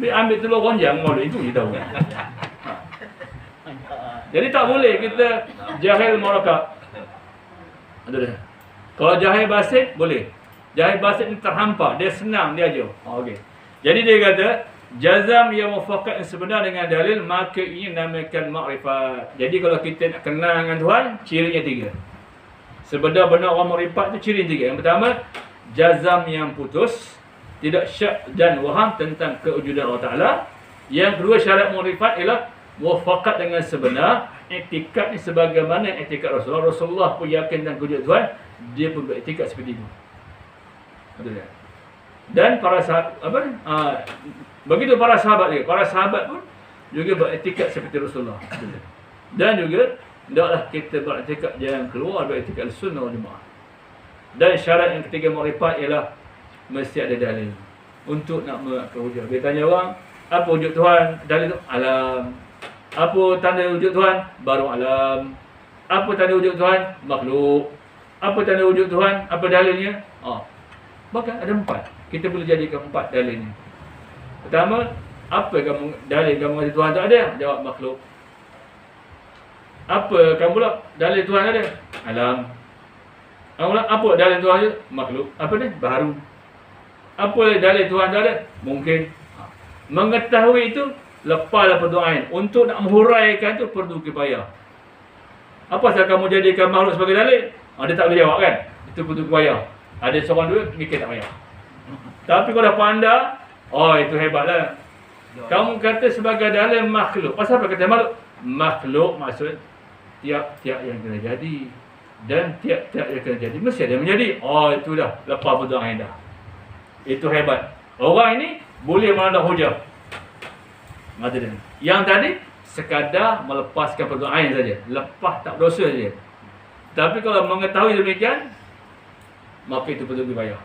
Dia ambil telur ronjang malu itu dia tahu kan. Jadi tak boleh kita jahil murakab. Kalau jahil basit boleh. Jahil basit ni terhampak, dia senang dia ajar. Okey. Jadi dia kata jazam yang mufakat sebenar dengan dalil, maka ini namakan makrifat. Jadi kalau kita nak kenal dengan Tuhan, cirinya 3. Sebenar-benar orang makrifat tu ciri 3. Yang pertama, jazam yang putus, tidak syak dan waham tentang kewujudan Allah Taala. Yang kedua, syarat makrifat ialah mufakat dengan sebenar. Iktikad ni sebagaimana iktikad Rasulullah. Rasulullah pun yakin dan kewujudan Tuhan, dia pun beriktikad seperti itu. Dan para sahabat begitu para sahabat dia. Para sahabat pun juga beriktikad seperti Rasulullah. Dan juga hendaklah kita beriktikad jangan keluar beriktikad sunnah wal jamaah. Dan syarat yang ketiga makrifat ialah mesti ada dalil untuk nak mengaku hujah. Dia tanya orang, apa wujud Tuhan? Dalil tu alam. Apa tanda wujud Tuhan? Baru alam. Apa tanda wujud Tuhan? Makhluk. Apa tanda wujud Tuhan? Apa dalilnya? Bahkan ada 4. Kita boleh jadikan 4 dalilnya. Pertama, apa kamu dalil kamu kata Tuhan tak ada? Jawab makhluk. Apa kamu pula dalil Tuhan ada? Alam. Kamu pula apa dalil Tuhan ada? Makhluk. Apa ni? Baru. Apa dalil Tuhan tak ada? Mungkin. Mengetahui itu lepaslah perdoaan. Untuk nak menghuraikan tu perlu kepayah. Apa sahaja kamu jadikan makhluk sebagai dalil? Dia tak boleh jawab kan? Itu perlu kepayah. Ada seorang dua mikir tak payah. Tapi kalau dah pandai, itu hebatlah. Kamu kata sebagai dalil makhluk. Pasal apa kata makhluk? Makhluk maksud tiap-tiap yang kena jadi. Dan tiap-tiap yang kena jadi mesti ada yang menjadi. Itu dah lepas perdoaan dah. Itu hebat. Orang ini boleh menanda hujah. Yang tadi sekadar melepaskan perdoaan saja. Lepas tak berdosa saja. Tapi kalau mengetahui demikian, maka itu perlu dibayar.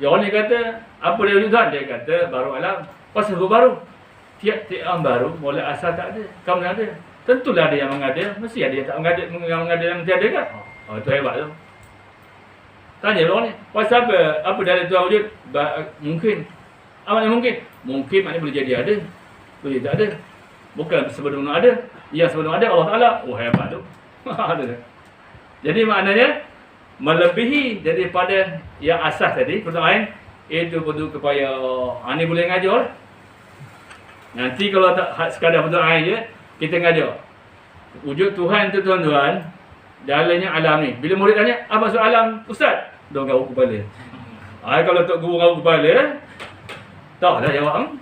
Yang orang ni kata, apa dia wujud Tuhan? Dia kata, baru alam. Pasal baru. Tiap-tiap yang baru, mulai asal tak ada. Kamu ada. Tentulah ada yang mengada. Mesti ada yang tak mengada. Yang mengada yang mesti ada kan? Itu hebat tu. Tanya orang ni, pasal apa? Apa dari Tuhan wujud? Mungkin. Apa yang mungkin? Mungkin maknanya boleh jadi ada. Boleh tak ada. Bukan sebelum ada. Yang sebelum ada Allah Ta'ala. Hebat tu. Jadi maknanya, melebihi daripada yang asas tadi, pertama itu perlu kepada ni boleh ngajar. Nanti kalau tak sekadar berdoa je, kita ngajar. Wujud Tuhan tu tuan-tuan, dalamnya alam ni. Bila murid tanya, apa maksud alam ustaz? Dia garuk kepala. Kalau tok guru garuk kepala, tak dah jawab.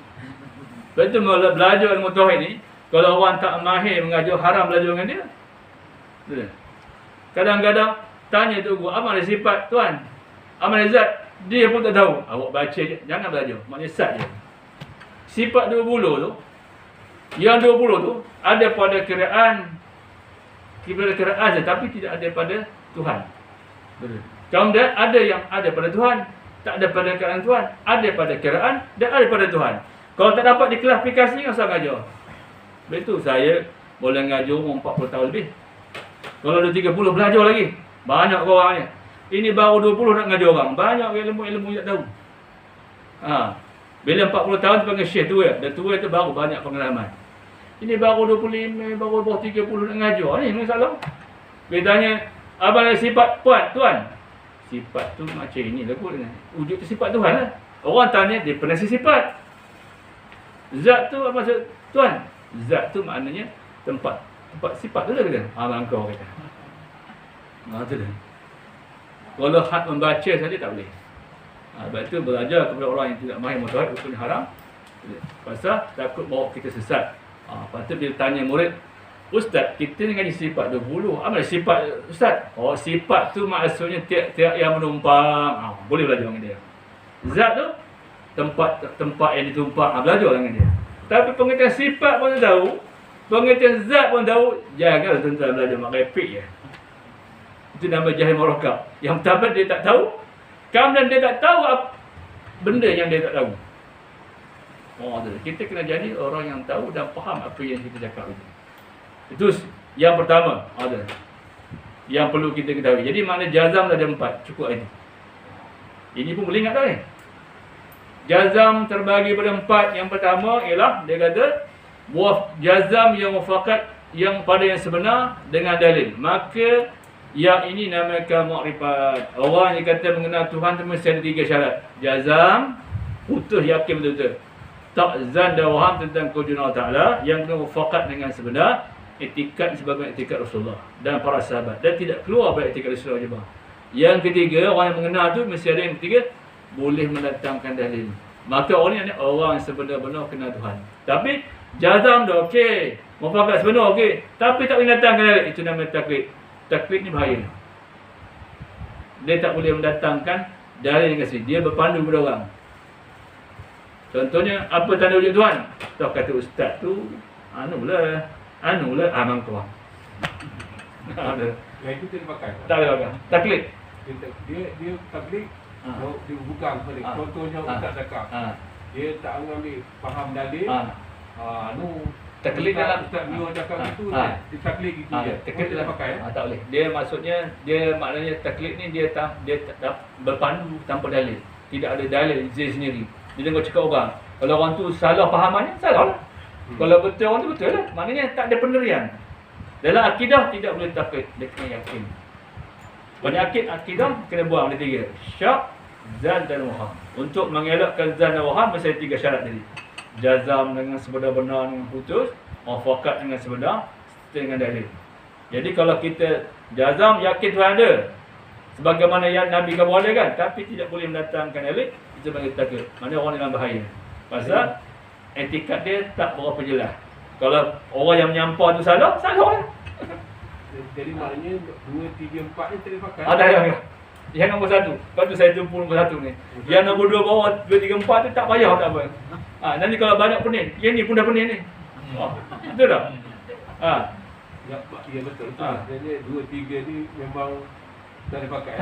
Betul belajar ilmu tauhid ni, kalau orang tak mahir mengajar, haram belajar dengan dia. Betul. Kadang-kadang tanya tu guru, apa mana sifat Tuhan? Apa mana zat? Dia pun tak tahu. Awak baca je, jangan belajar. Maknanya sat je. Sifat 20 tu, yang 20 tu ada pada keraan saja, tapi tidak ada pada Tuhan. Betul. Kemudian ada yang ada pada Tuhan, tak ada pada keraan Tuhan, ada pada keraan dan ada pada Tuhan. Kalau tak dapat diklasifikasi, asal ngajar. Betul, saya boleh ngajar umur 40 tahun lebih. Kalau ada 30 belajar lagi. Banyak orangnya. Ini baru 20 nak ngajar orang. Banyak ilmu-ilmu yang tak tahu. Bila 40 tahun tu panggil syekh tua. Dan tua tu baru banyak pengalaman. Ini baru 25, baru 30 nak ngajar. Ni masalah. Bila tanya, abang ada sifat Tuhan? Sifat tu macam ini lah kot. Wujud tu sifat Tuhan lah. Orang tanya, dia pernah sifat. Zat tu apa maksud Tuhan? Zat tu maknanya tempat sifat tu lah kata. Kau kata. Tu dah. Kalau had membaca saja tak boleh. Sebab tu belajar kepada orang yang tidak mahir mutawahid hukumnya haram. Pasal takut bawa kita sesat. Lepas tu bila tanya murid, Ustaz, kita ni ngaji sifat 20. Apa sifat Ustaz? Sifat tu maksudnya tiap-tiap yang menumpang. Boleh belajar dengan dia. Zat tu tempat yang ditumpang. Belajar dengan dia. Tapi pengertian sifat pun tak tahu, pengertian zat pun tahu, janganlah tuan-tuan belajar mak repik je. Itu nama jahil murakab. Yang pertama dia tak tahu, kemudian dia tak tahu benda yang dia tak tahu. Kita kena jadi orang yang tahu dan faham apa yang kita cakap itu. Itu yang pertama. Yang perlu kita ketahui. Jadi makna jazam ada 4. Cukup ini. Ini pun boleh ingat tak ni? Jazam terbagi pada 4. Yang pertama ialah dia kata jazam yang mufakat yang pada yang sebenar dengan dalil. Maka yang ini namakan makrifat. Orang yang kata mengenal Tuhan tu mesti ada 3 syarat. Jazam, putus yakin betul-betul. Takzan dan waham tentang kewujudan Allah Ta'ala yang kena mufakat dengan sebenar. Etikat sebagai etikat Rasulullah dan para sahabat. Dan tidak keluar dari etikat Rasulullah jemaah. Yang ketiga, orang yang mengenal tu mesti ada yang ketiga, boleh mendatangkan dalil. Maka orang ni orang yang sebenar-benar kenal Tuhan. Tapi jazam dah okey, mufakat sebenar okey, tapi tak boleh datangkan dalil. Itu nama taklid. Taklid ni bahaya. Dia tak boleh mendatangkan dalil dengan sendiri. Dia berpandu kepada orang. Contohnya, apa tanda wujud Tuhan? Tahu kata ustaz tu, anulah mangkau. Yang itu tidak pakai. Tak boleh pakai. Taklid. Dia taklid. Dia bukan balik. Contohnya ustaz cakap. Dia tak mengambil faham dalil. Taklid dalam ustaz Mio cakap itu dia taklid gitu je. Taklid tidak pakai. Tak boleh. Dia maksudnya maknanya taklid ni dia berpandu tanpa dalil. Tidak ada dalil sendiri. Dia dengar cakap orang. Kalau orang tu salah fahamannya, salah lah. Kalau betul orang tu betul lah. Maknanya tak ada pendirian. Dalam akidah tidak boleh taklid. Dia kena yakin. Penyakit akidah kena buang ada 3. Syak, zan dan waham. Untuk mengelakkan zan dan waham mesti ada 3 syarat tadi. Jazam dengan sebenar-benar dengan putus, mufakat dengan sebenar, serta dengan dalil. Jadi kalau kita jazam yakin Tuhan ada, sebagaimana yang Nabi kamu ada kan, tapi tidak boleh mendatangkan dalil, itu bagi taklid. Mana orang dalam bahaya. Pasal etikat dia tak berapa jelas. Kalau orang yang menyampah tu salah lah. Jadi maknanya 2, 3, 4 ni tak dipakai. Tak. Yang nombor 1. Lepas tu saya tumpu nombor 1 ni. Yang nombor 2 bawah 2, 3, 4 tu tak payah tak apa. Nanti kalau banyak pening, yang ni pun dah pening ni. Betul tak? Ya betul. Jadi 2, 3 ni memang tak dipakai.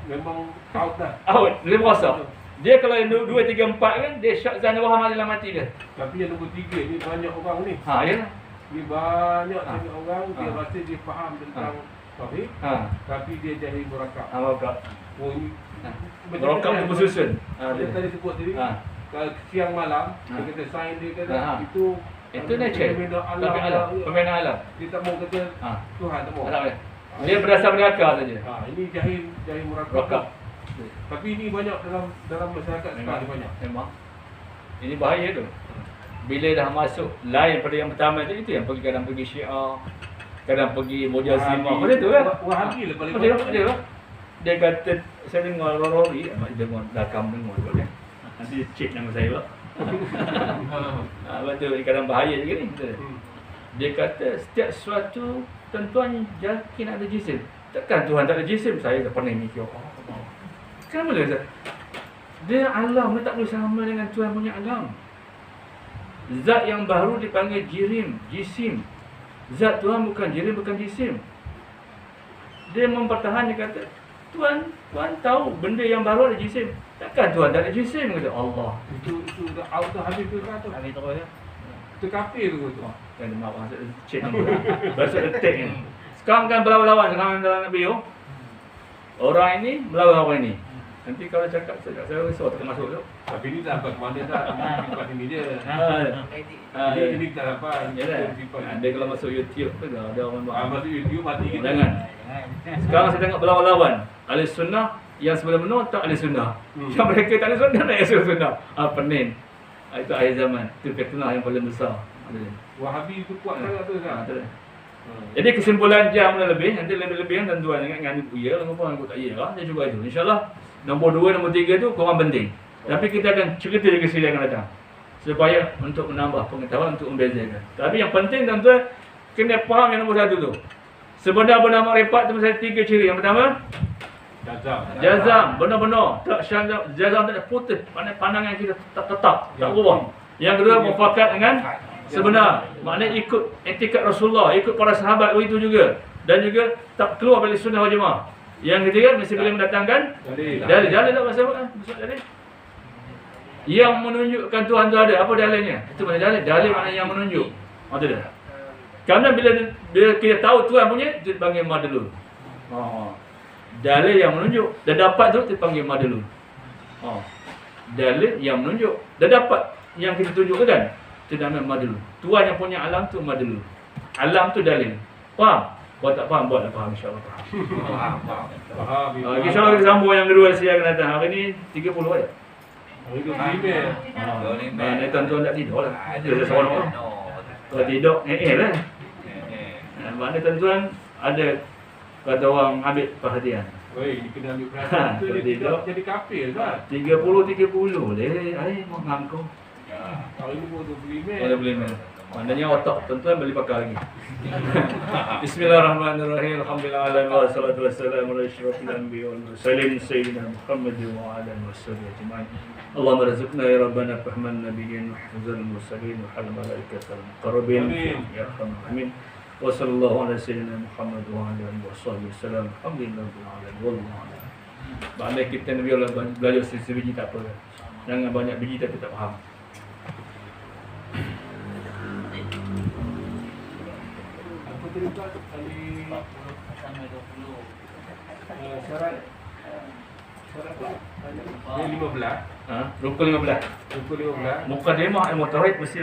Memang out dah. Out. Dia berasa. Dia kalau yang 2, 3, 4 kan, dia syak zan waham dalam mati dia. Tapi yang nombor 3 ni banyak orang ni. Ya. Dia banyak sangat orang, dia rasa dia faham tentang tauhid, tapi dia jahil murakab. Murakab. Ini Murakab tu bersusun. Dia tadi sebut tadi, kalau siang malam, dia kata sains dia kata, itu nature. Permainan alam. Dia tak mau kata Tuhan tak mau. Tak boleh. Dia berdasar pada akal saja. Ini jahil murakab. Tapi ini banyak dalam masyarakat sekarang banyak. Memang. Ini bahaya tu. Bila dah masuk lain pada yang pertama tu, itu yang kadang pergi Syiah, kadang pergi Mujazimah. Macam tu kan? Wahabi lah paling banyak. Dia kata, saya dengar Rori, dengar dakam dengar tu kan. Nanti cek nama saya lah. Betul, kadang bahaya juga ni. Dia kata setiap sesuatu tuan-tuan yakin ada jisim. Takkan Tuhan tak ada jisim? Saya dah pernah mikir. Kenapa dia? Dia alam, dia tak boleh sama dengan Tuhan punya alam. Zat yang baru dipanggil jisim. Zat Tuhan bukan jirim, bukan jisim. Dia mempertahan, dia kata, Tuhan tahu benda yang baru ada jisim. Takkan Tuhan tak ada jisim? Kata Allah. Itu dah out dah habis tu kan tu. Habis terus ya. Itu kafir tu. Kan maaf maksud cek nombor. Bahasa detik ni. Sekarang kan berlawan-lawan sekarang dalam video. Orang ini melawan orang ini. Nanti kalau cakap saya risau tak masuk tu. Tapi ni tak sampai ke mana dah. Tempat sini je. Ini tak dapat. Dia kalau masuk YouTube tu dah ada orang buat. Masuk YouTube mati kita. Jangan. Sekarang saya tengok berlawan-lawan. Ahli sunnah yang sebenar-benar tak ahli sunnah. Yang mereka tak ahli sunnah nak ahli sunnah. Pening. Itu akhir zaman. Itu fitnah yang paling besar. Wahabi itu kuat sangat tu kan. Jadi kesimpulan jam lebih, nanti lebih-lebihan tuan-tuan dengan ya lah apa aku tak ya lah. Dia juga itu. Insya-Allah nombor 2, nombor 3 tu kurang penting. Tapi kita akan cerita di sini akan datang. Supaya untuk menambah pengetahuan, untuk membezakan. Tapi yang penting tuan-tuan kena faham yang nombor 1 tu. Sebenar bernama repat tu mesti 3 ciri. Yang pertama Jazam, benar-benar tak syazam, jazam tak ada putus, pandangan kita tetap, tak berubah. Yang kedua mufakat dengan sebenar, maknanya ikut etikat Rasulullah, ikut para sahabat itu juga, dan juga tak keluar dari sunnah wal jamaah. Yang ketiga mesti boleh mendatangkan dalil tak bahasa apa? Dalil yang menunjukkan Tuhan tu ada. Apa dalilnya? Itu maknanya dalil maknanya yang menunjuk. Maksud dia. Kerana bila kita tahu Tuhan punya, itu dipanggil madlul. Dalil yang menunjuk, dah dapat tu dipanggil madlul. Dalil yang menunjuk, dah dapat yang kita tunjuk kan? Itu namanya madlul. Tuhan yang punya alam tu madlul. Alam tu dalil. Faham? Kalau tak faham, buatlah faham, insya-Allah faham. InsyaAllah kita sambung yang kedua siang akan datang. Hari ni 30 aja. Hari tu 5. Ni tuan-tuan tak tidur lah. Dia seorang orang. Kalau tidur, lah. Maknanya tuan-tuan ada kata orang ambil perhatian. Oi, dia kena ambil perhatian. Tu dia jadi kafir kan? 30 leh. Mau ngangkau. Kalau ini pun 25. Maknanya otak tuan-tuan boleh pakai lagi. Bismillahirrahmanirrahim. Alhamdulillah wassalatu wassalamu ala asyrafil anbiya'i wal mursalin sayyidina Muhammad wa ala alihi wasallam ajma'in. Allahumma rizqna ya rabbana fahman nabiyyin wa hifzal mursalin wa hal malaikatal muqarrabin. Ya arhamar rahimin. Wa sallallahu ala sayyidina Muhammad wa ala alihi wasallam. Alhamdulillah wallahu a'lam. Maknanya kita Nabi Allah belajar sebiji tak apa. Jangan banyak biji tapi tak faham. Syarat dia 15. Rukun 15. Rukun 15. Mukadimah al-mutarid mesti